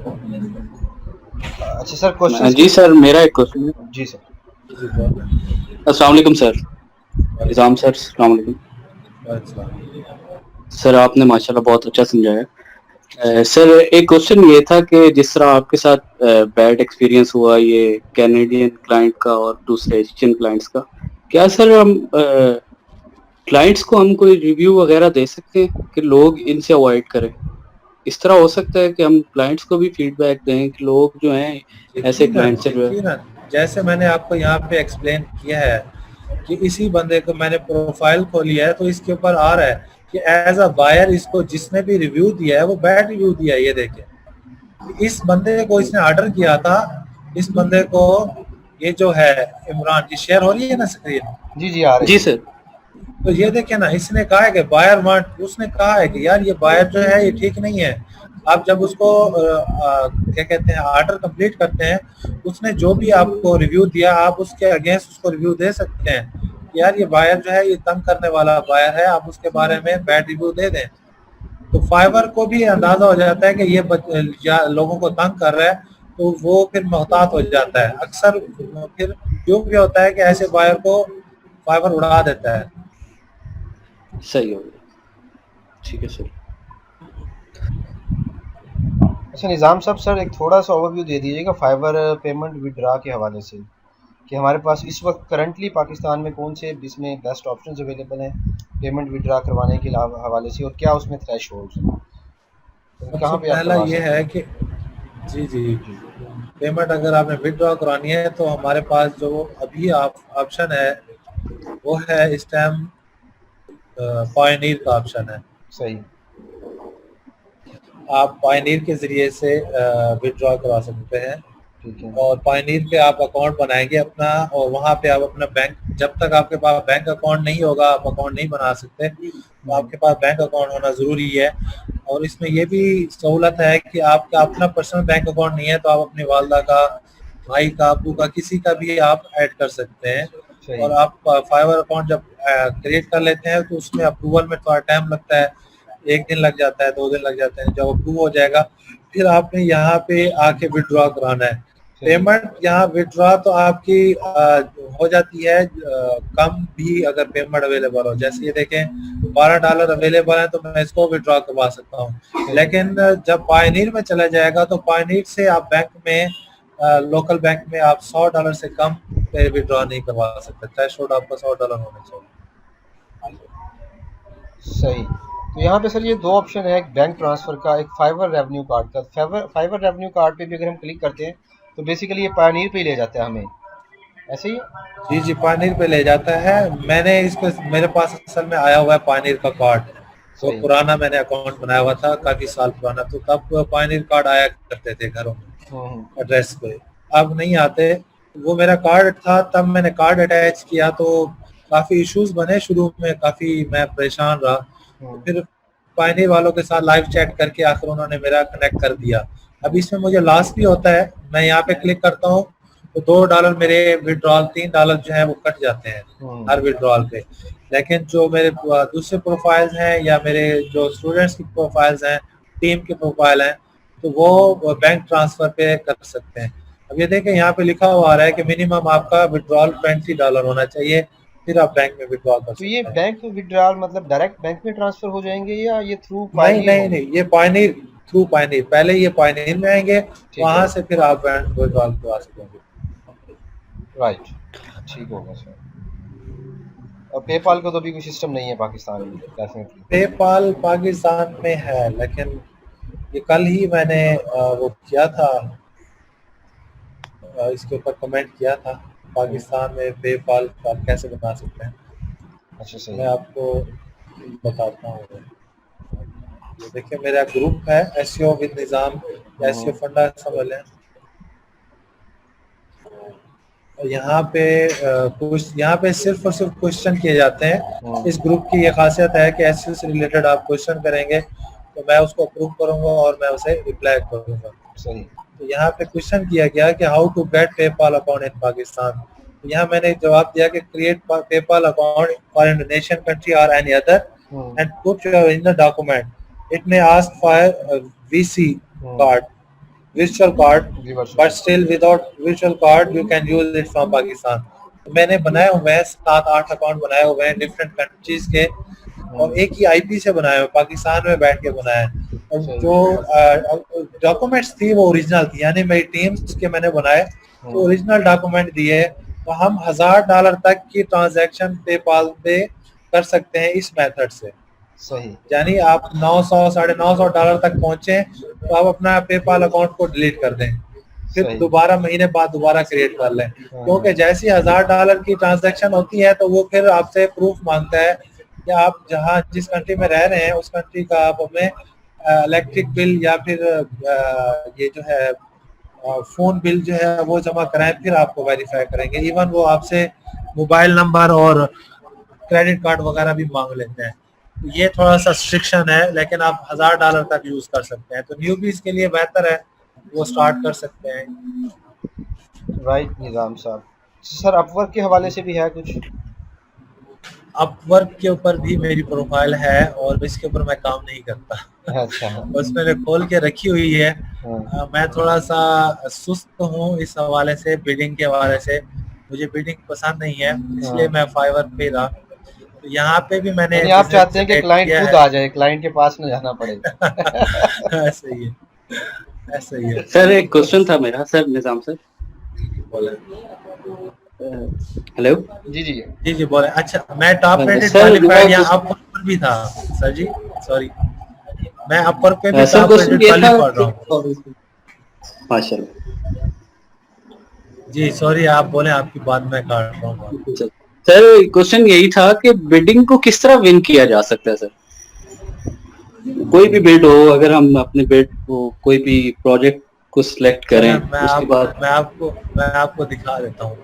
अच्छा सर, क्वेश्चन। जी सर, मेरा एक क्वेश्चन है। जी सर। अस्सलाम वालेकुम सर, निज़ाम सर, अस्सलाम वालेकुम। सर आपने माशाल्लाह बहुत अच्छा समझाया। सर एक क्वेश्चन ये था कि जिस तरह आपके साथ बैड एक्सपीरियंस हुआ ये कैनेडियन क्लाइंट का और दूसरे एशियन क्लाइंट्स का, क्या सर हम क्लाइंट्स को हम कोई रिव्यू वगैरह दे सकते हैं कि लोग इनसे अवॉइड करें? इस तरह हो सकता है कि हम क्लाइंट्स को भी फीडबैक दें कि लोग जो हैं ऐसे क्लाइंट से जो है, जैसे मैंने आपको यहाँ पे एक्सप्लेन किया है कि इसी बंदे को मैंने प्रोफाइल खोली है तो इसके ऊपर आ रहा है कि एज अ बायर इसको जिसने भी रिव्यू दिया है वो बैड रिव्यू दिया है। ये देखिए, इस बंदे को इसने ऑर्डर किया था, इस बंदे को, ये जो है इमरान की शेयर हो रही है ना स्क्रीन? जी आ रही है। जी सर। तो ये देखिए ना, इसने कहा है कि बायर वांट, उसने कहा है कि यार ये बायर जो है ये ठीक नहीं है। आप जब उसको क्या कहते हैं ऑर्डर कंप्लीट करते हैं, उसने जो भी आपको रिव्यू दिया आप उसके अगेंस्ट उसको रिव्यू दे सकते हैं। यार ये बायर जो है ये तंग करने वाला बायर है, आप उसके बारे में बैड रिव्यू दे दें। तो फाइवर को भी अंदाजा हो जाता है कि ये लोगों को तंग कर रहा है, तो वो फिर मोहतात हो जाता है। अक्सर फिर क्यों भी होता है कि ऐसे बायर को फाइवर उड़ा देता है। सही हो गया, ठीक है सर। अच्छा निज़ाम साहब, सर एक थोड़ा सा ओवरव्यू दे दीजिएगा फाइवर पेमेंट विड्रा के हवाले से, कि हमारे पास इस वक्त करंटली पाकिस्तान में कौन से इसमें बेस्ट ऑप्शंस अवेलेबल हैं पेमेंट विड्रा करवाने के हवाले से, और क्या उसमें थ्रेशहोल्ड्स हैं, तो कहाँ पे? पहला ये है कि जी पेमेंट अगर आपने विड्रॉ करानी है तो हमारे पास जो अभी ऑप्शन है वो है इस टाइम पायनीर का ऑप्शन है। सही। आप पायनीर के जरिए से विड्रॉ करवा सकते हैं। ठीक है। और पायनीर पे आप अकाउंट बनाएंगे अपना, और वहाँ पे आप अपना बैंक, जब तक आपके पास बैंक अकाउंट नहीं होगा आप अकाउंट नहीं बना सकते, तो आपके पास बैंक अकाउंट होना ज़रूरी है। और इसमें ये भी सहूलत है कि आपका अपना पर्सनल बैंक अकाउंट नहीं है तो आप अपनी वालदा का, भाई का, अबू का, किसी का भी आप ऐड कर सकते हैं। और आप फाइवर अकाउंट जब क्रिएट कर लेते हैं तो उसमें अप्रूवल में थोड़ा टाइम लगता है, 1 दिन लग जाता है, 2 दिन लग जाते हैं। जब अप्रूव हो जाएगा फिर आपने यहाँ पे आके विड्रॉ कराना है। पेमेंट यहाँ विड्रॉ तो आपकी हो जाती है कम भी अगर पेमेंट अवेलेबल हो। जैसे ये देखें $12 अवेलेबल है तो मैं इसको विड्रॉ करवा सकता हूँ। लेकिन जब पायनीर में चला जाएगा तो पायनीर से आप बैंक में लोकल बैंक में आप $100 से कम पे विड्रॉ नहीं करवा सकते। थ्रेशोल्ड आपका $100 होना चाहिए। सही। तो यहाँ पे सर ये दो ऑप्शन है, एक बैंक ट्रांसफ़र का, एक फाइवर रेवेन्यू कार्ड का। फाइवर रेवेन्यू कार्ड पे भी अगर हम क्लिक करते हैं तो बेसिकली ये पायनीर पे ही ले जाता है हमें, ऐसे ही? जी जी, पानीर पे ले जाता है। मैंने इसको, मेरे पास असल में आया हुआ है पानीर का कार्ड। तो सही। पुराना मैंने अकाउंट बनाया हुआ था काफी साल पुराना, तो तब पानीर कार्ड आया करते थे घरों में एड्रेस पे। अब नहीं आते। वो मेरा कार्ड था, तब मैंने कार्ड अटैच किया तो काफी इश्यूज बने शुरू में, काफी मैं परेशान रहा। तो फिर पायनीर वालों के साथ लाइव चैट करके आखिर उन्होंने मेरा कनेक्ट कर दिया। अब इसमें मुझे लॉस भी होता है। मैं यहाँ पे क्लिक करता हूँ तो $2 मेरे विड्रॉल, $3 जो है वो कट जाते हैं हर विड्रॉल पे। लेकिन जो मेरे दूसरे प्रोफाइल्स हैं या मेरे जो स्टूडेंट्स की प्रोफाइल्स हैं, टीम के प्रोफाइल हैं, तो वो बैंक ट्रांसफर पे कर सकते हैं। अब ये देखें यहाँ पे लिखा हुआ आ रहा है कि मिनिमम आपका विड्रॉल $20 होना चाहिए, फिर आप बैंक में विड्रॉल कर तो सकते ये हैं। बैंक विड्रॉल मतलब डायरेक्ट बैंक में ट्रांसफ़र हो जाएंगे या ये थ्रू नहीं पायनीर नहीं होंगे? नहीं, ये पायनीर थ्रू पायनीर, पहले ये पायनीर में आएंगे, ठीक वहां है। से फिर आप बैंक विड्रॉल करवा सकेंगे। राइट, ठीक होगा सर। और पेपाल का तो अभी कोई सिस्टम नहीं है पाकिस्तान में डेफिनेटली। पेपाल पाकिस्तान में है, लेकिन ये कल ही मैंने वो किया था, इसके ऊपर कमेंट किया था, पाकिस्तान में पेपाल का कैसे बना सकते हैं। अच्छा सही। मैं आपको बताता हूँ। ये देखिए मेरा ग्रुप है एसईओ विद निज़ाम, एसईओ फंडा समझ लें। यहाँ पे कुछ यहाँ पे सिर्फ और सिर्फ क्वेश्चन किए जाते हैं। इस ग्रुप की ये खासियत है कि एसईओ से रिलेटेड आप क्वेश्चन करेंगे तो मैं उसको अप्रूव करूंगा और मैं उसे रिप्लाई करूंगा। सही। तो यहाँ पे क्वेश्चन किया गया कि how to get PayPal account in Pakistan. तो यहाँ मैंने जवाब दिया कि create PayPal account for Indonesian country और any other and put your original document. It may ask for VC card, virtual card, but still without virtual card you can use it from Pakistan। तो मैंने बनाए हुए हैं 7-8 account बनाए हुए हैं different countries के, और एक ही आईपी से बनाए हुए, पाकिस्तान में बैठ के बनाए। और जो डॉक्यूमेंट्स थी वो ओरिजिनल थी, यानी मेरी टीम्स के मैंने बनाए तो ओरिजिनल डॉक्यूमेंट दिए। तो हम $1000 तक की ट्रांजैक्शन पेपाल पे कर सकते हैं इस मेथड से। सही। यानी आप 900 $950 तक पहुंचे तो आप अपना पेपाल अकाउंट को डिलीट कर दें, फिर दोबारा महीने बाद दोबारा क्रिएट कर लें। क्योंकि जैसी $1000 की ट्रांजैक्शन होती है तो वो फिर आपसे प्रूफ मांगता है कि आप जहां जिस कंट्री में रह रहे हैं उस कंट्री का आप अपने इलेक्ट्रिक बिल या फिर ये जो है फोन बिल जो है वो जमा कराएं, फिर आपको वेरीफाई करेंगे। इवन वो आपसे मोबाइल नंबर और क्रेडिट कार्ड वगैरह भी मांग लेते हैं। ये थोड़ा सा स्ट्रिक्शन है, लेकिन आप $1000 तक यूज कर सकते हैं। तो न्यूबीज के लिए बेहतर है, वो स्टार्ट कर सकते हैं। राइट निज़ाम साहब। सर अपवर्क के हवाले से भी है कुछ? अपवर्क के ऊपर भी मेरी प्रोफाइल है और इसके ऊपर मैं काम नहीं करता। अच्छा। बस मैंने खोल के रखी हुई है। मैं थोड़ा सा सुस्त हूँ इस हवाले से, बिडिंग के हवाले से। मुझे बिडिंग पसंद नहीं है, इसलिए मैं फाइवर पे रहा। तो यहाँ पे भी मैंने, आप चाहते हैं कि क्लाइंट खुद आ जाए, क्लाइंट के पास न जाना पड़े। ऐसा ही है, ऐसा ही है। सर एक क्वेश्चन था मेरा सर, निजाम सर। हेलो जी जी जी जी बोले। अच्छा, मैं टॉप रेटेड सर, क्वालिफाइड या अपवर्क पर भी था सर जी, सॉरी मैं अपवर्क पे भी सर टॉप क्वेश्चन रेटेड ये था क्वालिफाइड रहा हूं। माशाल्लाह जी सॉरी, आप बोले, आपकी बात मैं काट रहा हूँ। सर क्वेश्चन यही था कि बिडिंग को किस तरह विन किया जा सकता है सर? कोई भी बिड हो, अगर हम अपने बिड को कोई भी प्रोजेक्ट को सिलेक्ट करें, उसके बाद मैं आपको दिखा देता हूँ।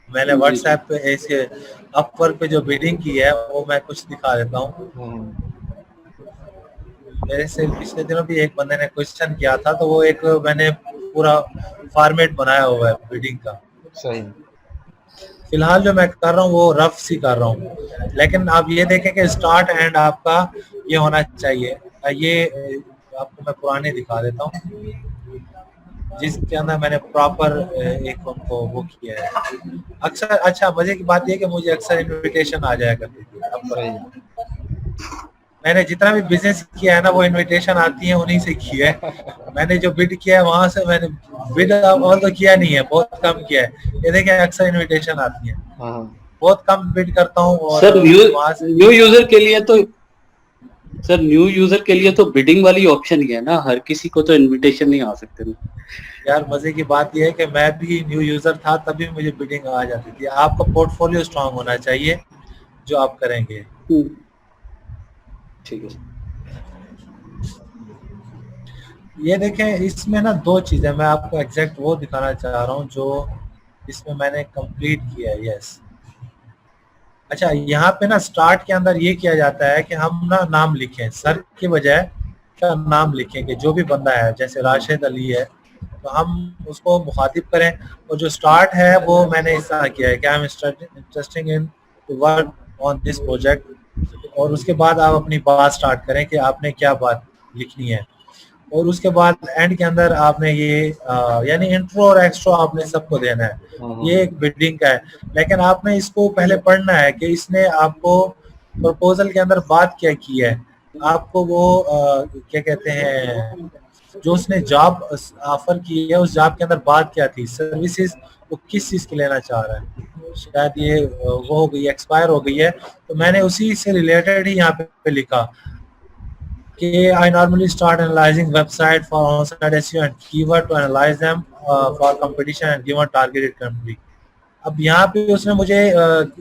मैंने व्हाट्सएप पे ऐसे अपवर्क पे जो बिडिंग की है वो मैं कुछ दिखा देता हूँ। मेरे से पिछले दिनों भी एक बंदे ने क्वेश्चन किया था, तो वो एक मैंने पूरा फॉर्मेट बनाया हुआ है बिडिंग का। सही। फिलहाल जो मैं कर रहा हूँ वो रफ सी कर रहा हूँ, लेकिन आप ये देखें कि स्टार्ट एंड आपका ये होना चाहिए। ये आपको मैं पुराने दिखा देता हूँ जिसके अंदर मैंने प्रॉपर एक उनको वो किया है। अक्सर अच्छा मजे की बात ये कि मुझे अक्सर इनविटेशन आ जाया करती थी। अब मैंने जितना भी बिजनेस किया है ना वो इनविटेशन आती है उन्हीं से किया है। मैंने जो बिड किया है वहां से मैंने बिड और तो किया नहीं है, बहुत कम किया है। ये देखिए अक्सर इनविटेशन आती है, बहुत कम बिड करता हूँ। और सर न्यू यूजर के लिए तो सर न्यू यूजर के लिए तो बिडिंग वाली ऑप्शन ही है ना, हर किसी को तो इनविटेशन नहीं आ सकते ना। यार मजे की बात यह है कि मैं भी न्यू यूजर था तभी मुझे बिडिंग आ जाती थी। आपका पोर्टफोलियो स्ट्रांग होना चाहिए जो आप करेंगे। ठीक है। ये देखें इसमें ना दो चीजें मैं आपको एग्जैक्ट वो दिखाना चाह रहा हूँ जो इसमें मैंने कंप्लीट किया है। यस, अच्छा यहाँ पे ना स्टार्ट के अंदर ये किया जाता है कि हम ना नाम लिखें, सर की बजाय का नाम लिखें कि जो भी बंदा है, जैसे राशिद अली है तो हम उसको मुखातिब करें। और जो स्टार्ट है वो मैंने इस तरह किया है कि I am interesting in to work on this project. और उसके बाद आप अपनी बात स्टार्ट करें कि आपने क्या बात लिखनी है। और उसके बाद एंड के अंदर आपने ये यानी इंट्रो और एक्स्ट्रा आपने सबको देना है। ये एक बिल्डिंग का है, लेकिन आपने इसको पहले पढ़ना है कि इसने आपको प्रपोजल के अंदर बात क्या की है, आपको वो क्या कहते हैं जो उसने जॉब ऑफर की है उस जॉब के अंदर बात क्या थी, सर्विसेज वो किस चीज की लेना चाह रहा है। शायद ये वो हो गई, एक्सपायर हो गई है, तो मैंने उसी से रिलेटेड ही यहाँ पे लिखा कि I normally start analyzing website for on-site SEO and keyword to analyze them for competition and given targeted company। अब यहाँ पे उसने मुझे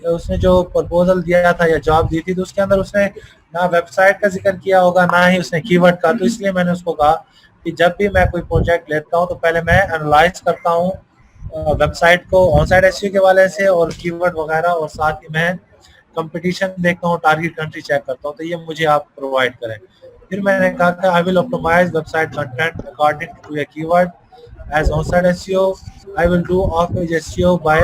उसने जो प्रपोजल दिया था या जॉब दी थी तो उसके अंदर उसने ना वेबसाइट का जिक्र किया होगा ना ही उसने कीवर्ड का। तो इसलिए मैंने उसको कहा कि जब भी मैं कोई प्रोजेक्ट लेता हूँ तो पहले मैं एनालाइज करता हूँ वेबसाइट को ऑन-साइट एसईओ के वाले से और कीवर्ड वगैरह, और साथ ही मैं कंपटीशन देखता हूँ, टारगेट कंट्री चेक करता हूँ। तो ये मुझे आप प्रोवाइड करें। फिर मैंने कहा कि I will optimise website content according to your keyword as on-site SEO. I will do off-page SEO by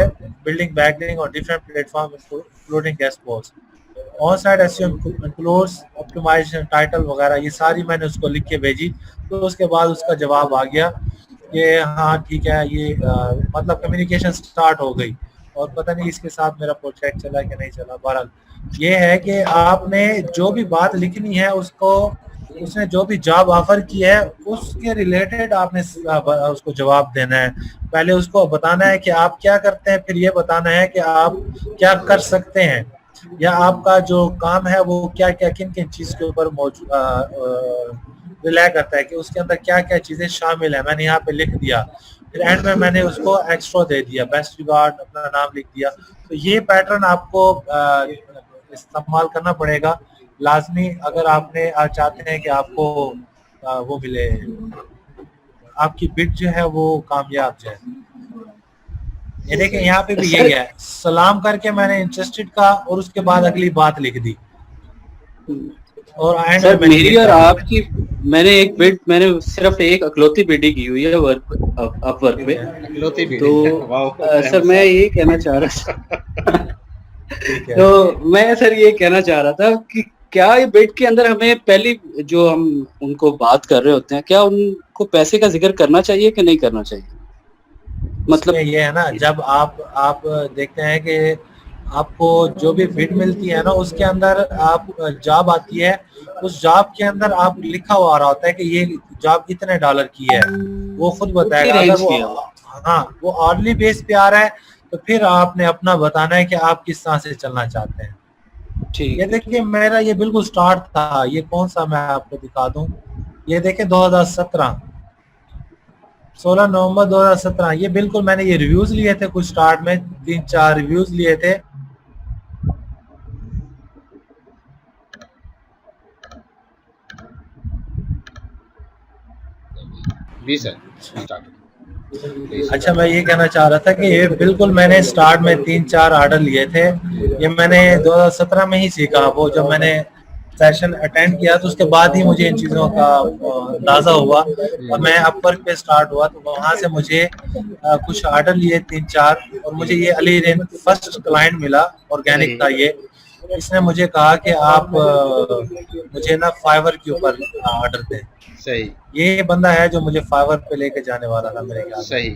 building backlink on different platforms including guest posts. On-site SEO includes optimization, title वगैरह, ये सारी मैंने उसको लिख के भेजी। तो उसके बाद उसका जवाब आ गया कि हाँ ठीक है, ये मतलब कम्युनिकेशन स्टार्ट हो गई। और पता नहीं इसके साथ मेरा प्रोजेक्ट चला कि नहीं चला। बहरहाल ये है कि आपने जो भी बात लिखनी है उसको, उसने जो भी जॉब ऑफर की है उसके रिलेटेड आपने उसको जवाब देना है। पहले उसको बताना है कि आप क्या करते हैं, फिर ये बताना है कि आप क्या कर सकते हैं या आपका जो काम है वो क्या क्या किन किन चीज के ऊपर मौजूद रिलाई करता है कि उसके अंदर क्या क्या चीजें शामिल है। मैंने यहाँ पे लिख दिया। फिर एंड में मैंने उसको एक्स्ट्रा दे दिया, बेस्ट रिगार्ड, अपना नाम लिख दिया। तो ये पैटर्न आपको इस्तेमाल करना पड़ेगा लाजमी अगर आपने चाहते हैं कि आपको वो मिले, आपकी बिड जो है वो कामयाब जाए। ये देखें यहाँ पे भी यही है, सलाम करके मैंने इंटरेस्टेड का और उसके बाद अगली बात लिख दी। और सर मेरी और आपकी मैंने सिर्फ एक अकलौती बिडी की हुई है अपवर्क पे। तो सर मैं ये कहना चाह रहा था तो मैं सर ये कहना चाह रहा था कि क्या ये बिड के अंदर हमें पहली जो हम उनको बात कर रहे होते हैं क्या उनको पैसे का जिक्र करना चाहिए कि नहीं करना चाहिए? मतलब ये है ना, जब आप देखते हैं कि आपको जो भी बिड मिलती है ना उसके अंदर आप जॉब आती है, उस जॉब के अंदर आप लिखा हुआ आ रहा होता है कि ये जॉब इतने डॉलर की है, वो खुद बताएगा। अगर वो आर्ली बेस पे आ रहा है तो फिर आपने अपना बताना है कि आप किस तरह से चलना चाहते हैं। ये देखिए मेरा ये बिल्कुल स्टार्ट था। ये कौन सा मैं आपको दिखा दूं, ये देखें 2017 16 नवंबर 2017। ये बिल्कुल मैंने ये रिव्यूज लिए थे कुछ स्टार्ट में, 3-4 रिव्यूज लिए थे। अच्छा मैं ये कहना चाह रहा था कि ये बिल्कुल मैंने स्टार्ट में 3-4 ऑर्डर लिए थे। ये मैंने 2017 में ही सीखा, वो जब मैंने सेशन अटेंड किया तो उसके बाद ही मुझे इन चीज़ों का अंदाज़ा हुआ और मैं अपवर्क पे स्टार्ट हुआ। तो वहाँ से मुझे कुछ ऑर्डर लिए 3-4 और मुझे ये अली रेन फर्स्ट क्लाइंट मिला, ऑर्गेनिक था ये। इसने मुझे कहा कि आप मुझे ना फाइवर के ऊपर ऑर्डर दें। सही। ये बंदा है जो मुझे फाइवर पे लेके जाने वाला था मेरे ख्याल। सही।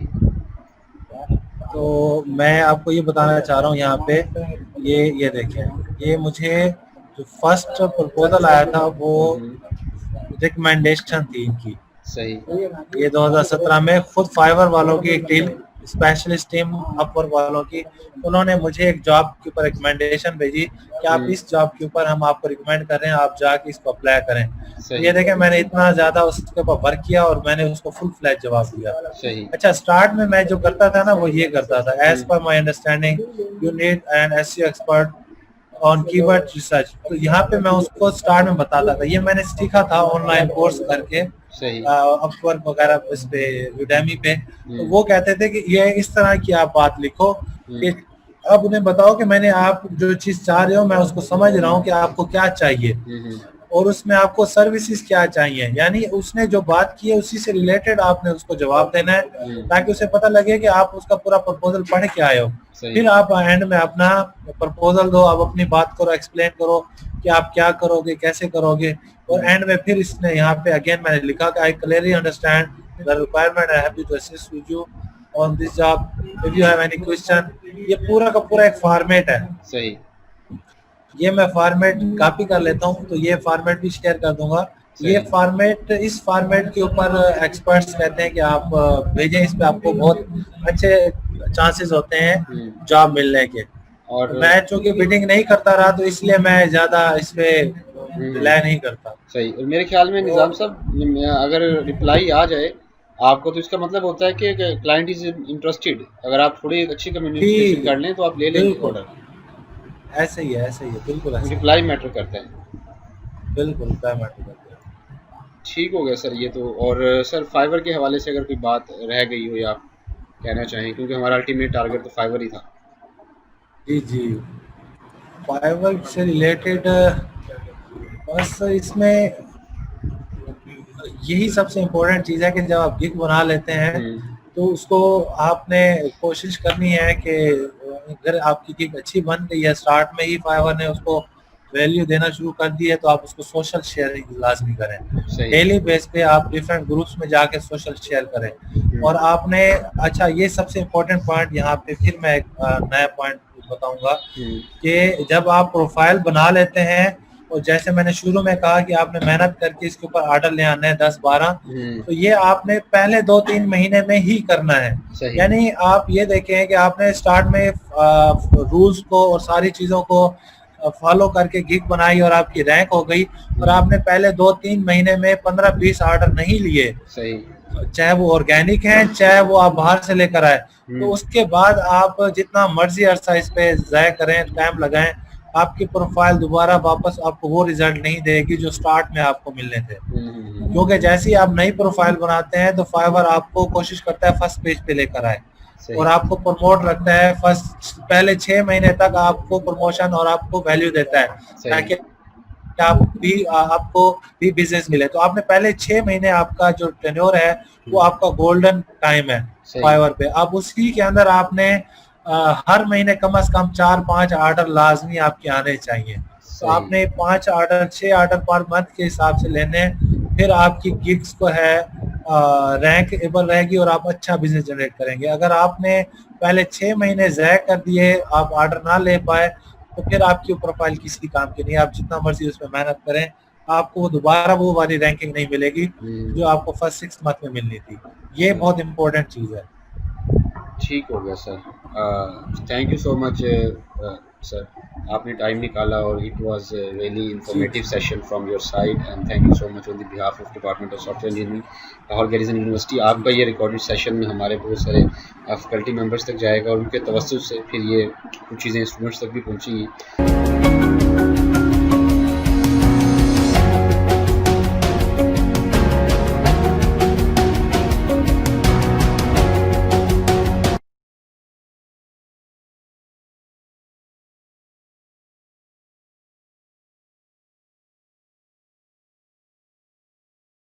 तो मैं आपको ये बताना चाह रहा हूँ यहाँ पे, ये देखें, ये मुझे जो फर्स्ट प्रपोजल आया था वो रिकमेंडेशन थी इनकी। सही। ये 2017 में खुद फाइवर वालों की एक टीम, स्पेशलिस्ट टीम अपवर्क वालों की, उन्होंने मुझे एक जॉब के ऊपर रिकमेंडेशन भेजी कि आप इस जॉब के ऊपर हम आपको रिकमेंड कर रहे हैं, आप जाके इसको अप्लाई करें। तो ये देखें, मैंने इतना ज्यादा उसके ऊपर वर्क किया और मैंने उसको फुल फ्लैश जवाब दिया। सही। अच्छा, स्टार्ट में मैं जो करता था ना वो ये करता था, as per my understanding you need an SEO expert on keyword research. तो यहाँ पे मैं उसको स्टार्ट में बताता था, ये मैंने सीखा था ऑनलाइन कोर्स करके, अपवर्क वगैरह इस पे, यूडेमी पे। तो वो कहते थे कि ये इस तरह की आप बात लिखो कि अब उन्हें बताओ कि मैंने आप जो चीज चाह रहे हो मैं उसको समझ रहा हूँ कि आपको क्या चाहिए और उसमें आपको सर्विसेज क्या चाहिए। यानी उसने जो बात की है उसी से रिलेटेड आपने उसको जवाब देना है ताकि उसे पता लगे कि आप उसका पूरा प्रपोजल पढ़ के आए हो। फिर आप एंड में अपना प्रपोजल दो, आप अपनी बात करो, एक्सप्लेन करो कि आप क्या करोगे, कैसे करोगे। और एंड में फिर इसने यहाँ पे अगेन मैंने लिखा कि I clearly understand the requirement, I have to assist with you on this job, if you have any question. ये पूरा का पूरा एक फॉर्मेट है। सही। ये मैं फॉर्मेट कॉपी कर लेता हूँ तो ये फॉर्मेट भी शेयर कर दूंगा। ये फॉर्मेट, इस फॉर्मेट के ऊपर एक्सपर्ट्स कहते हैं कि आप भेजें, इस पे आपको बहुत अच्छे चांसेस होते हैं जॉब मिलने के। और मैं चूंकि बिडिंग नहीं करता रहा तो इसलिए मैं ज्यादा इस पे रिलाई नहीं करता। सही। और मेरे ख्याल में निजाम साहब, अगर रिप्लाई आ जाए आपको तो इसका मतलब होता है कि क्लाइंट इज इंटरेस्टेड। अगर आप थोड़ी अच्छी कम्युनिकेशन कर लें तो आप ले लेंगे ऑर्डर। ऐसे ही है, ऐसे ही है, बिल्कुल ऐसे। रिप्लाई मैटर करता है। बिल्कुल रिप्लाई मैटर करता है। ठीक हो गया सर ये तो। और सर फाइवर के हवाले से अगर कोई बात रह गई हो या आप कहना चाहें, क्योंकि हमारा अल्टीमेट टारगेट तो फाइवर ही था। जी जी, फाइवर से रिलेटेड बस इसमें यही सबसे इम्पोर्टेंट चीज़ है कि जब आप गिग बना लेते हैं तो उसको आपने कोशिश करनी है कि अगर आपकी गिग अच्छी बन गई है, स्टार्ट में ही फाइवर ने उसको वैल्यू देना शुरू कर दी है, तो आप उसको सोशल शेयरिंग लाजमी करें। डेली बेस पे आप डिफरेंट ग्रुप्स में जाके सोशल शेयर करें। और आपने, अच्छा ये सबसे इम्पोर्टेंट पॉइंट यहाँ पे फिर मैं एक नया पॉइंट बताऊंगा कि जब आप प्रोफाइल बना लेते हैं और जैसे मैंने शुरू में कहा कि आपने मेहनत करके इसके ऊपर ऑर्डर ले आना है 10-12, तो ये आपने पहले 2-3 महीने में ही करना है। यानी आप ये देखें कि आपने स्टार्ट में रूल्स को और सारी चीज़ों को फॉलो करके गिग बनाई और आपकी रैंक हो गई और आपने पहले 2-3 महीने में 15-20 ऑर्डर नहीं लिए, चाहे वो ऑर्गेनिक हैं चाहे वो आप बाहर से लेकर आए, तो उसके बाद आप जितना मर्जी अरसा इस पे ज़ाया करें, टाइम लगाएं, आपकी प्रोफाइल दोबारा वापस आपको वो रिजल्ट नहीं देगी जो स्टार्ट में आपको मिलने थे। क्योंकि जैसे ही आप नई प्रोफाइल बनाते हैं तो फाइवर आपको कोशिश करता है फर्स्ट पेज पे लेकर आए और आपको प्रमोट रखता है। फर्स्ट पहले 6 महीने तक आपको प्रमोशन और आपको वैल्यू देता है ताकि आपको भी बिजनेस मिले। तो आपने पहले 6 महीने आपका जो टेन्योर है वो आपका गोल्डन टाइम है फाइवर पे। अब उसी के अंदर आपने हर महीने कम से कम 4-5 ऑर्डर लाजमी आपके आने चाहिए। तो आपने 5 ऑर्डर 6 ऑर्डर पर मंथ के हिसाब से लेने, फिर आपकी गिग्स को है रैंक एबल रहेगी और आप अच्छा बिजनेस जनरेट करेंगे। अगर आपने पहले 6 महीने ज़ाया कर दिए, आप ऑर्डर ना ले पाए, तो फिर आपकी प्रोफाइल किसी काम की नहीं। आप जितना मर्जी उसमें मेहनत करें, आपको दोबारा वो वाली रैंकिंग नहीं मिलेगी जो आपको फर्स्ट 6 मंथ में मिलनी थी। ये बहुत इंपॉर्टेंट चीज़ है। ठीक हो गया sir. Thank you so much sir, आपने टाइम निकाला और it was really informative session from your side and thank you so much on the behalf of department of software engineering Lahore garrison university. आपका ये recorded session में हमारे बहुत सारे faculty members तक जाएगा और उनके तवज्जुह से फिर ये कुछ चीज़ें स्टूडेंट्स तक भी पहुँचेंगी।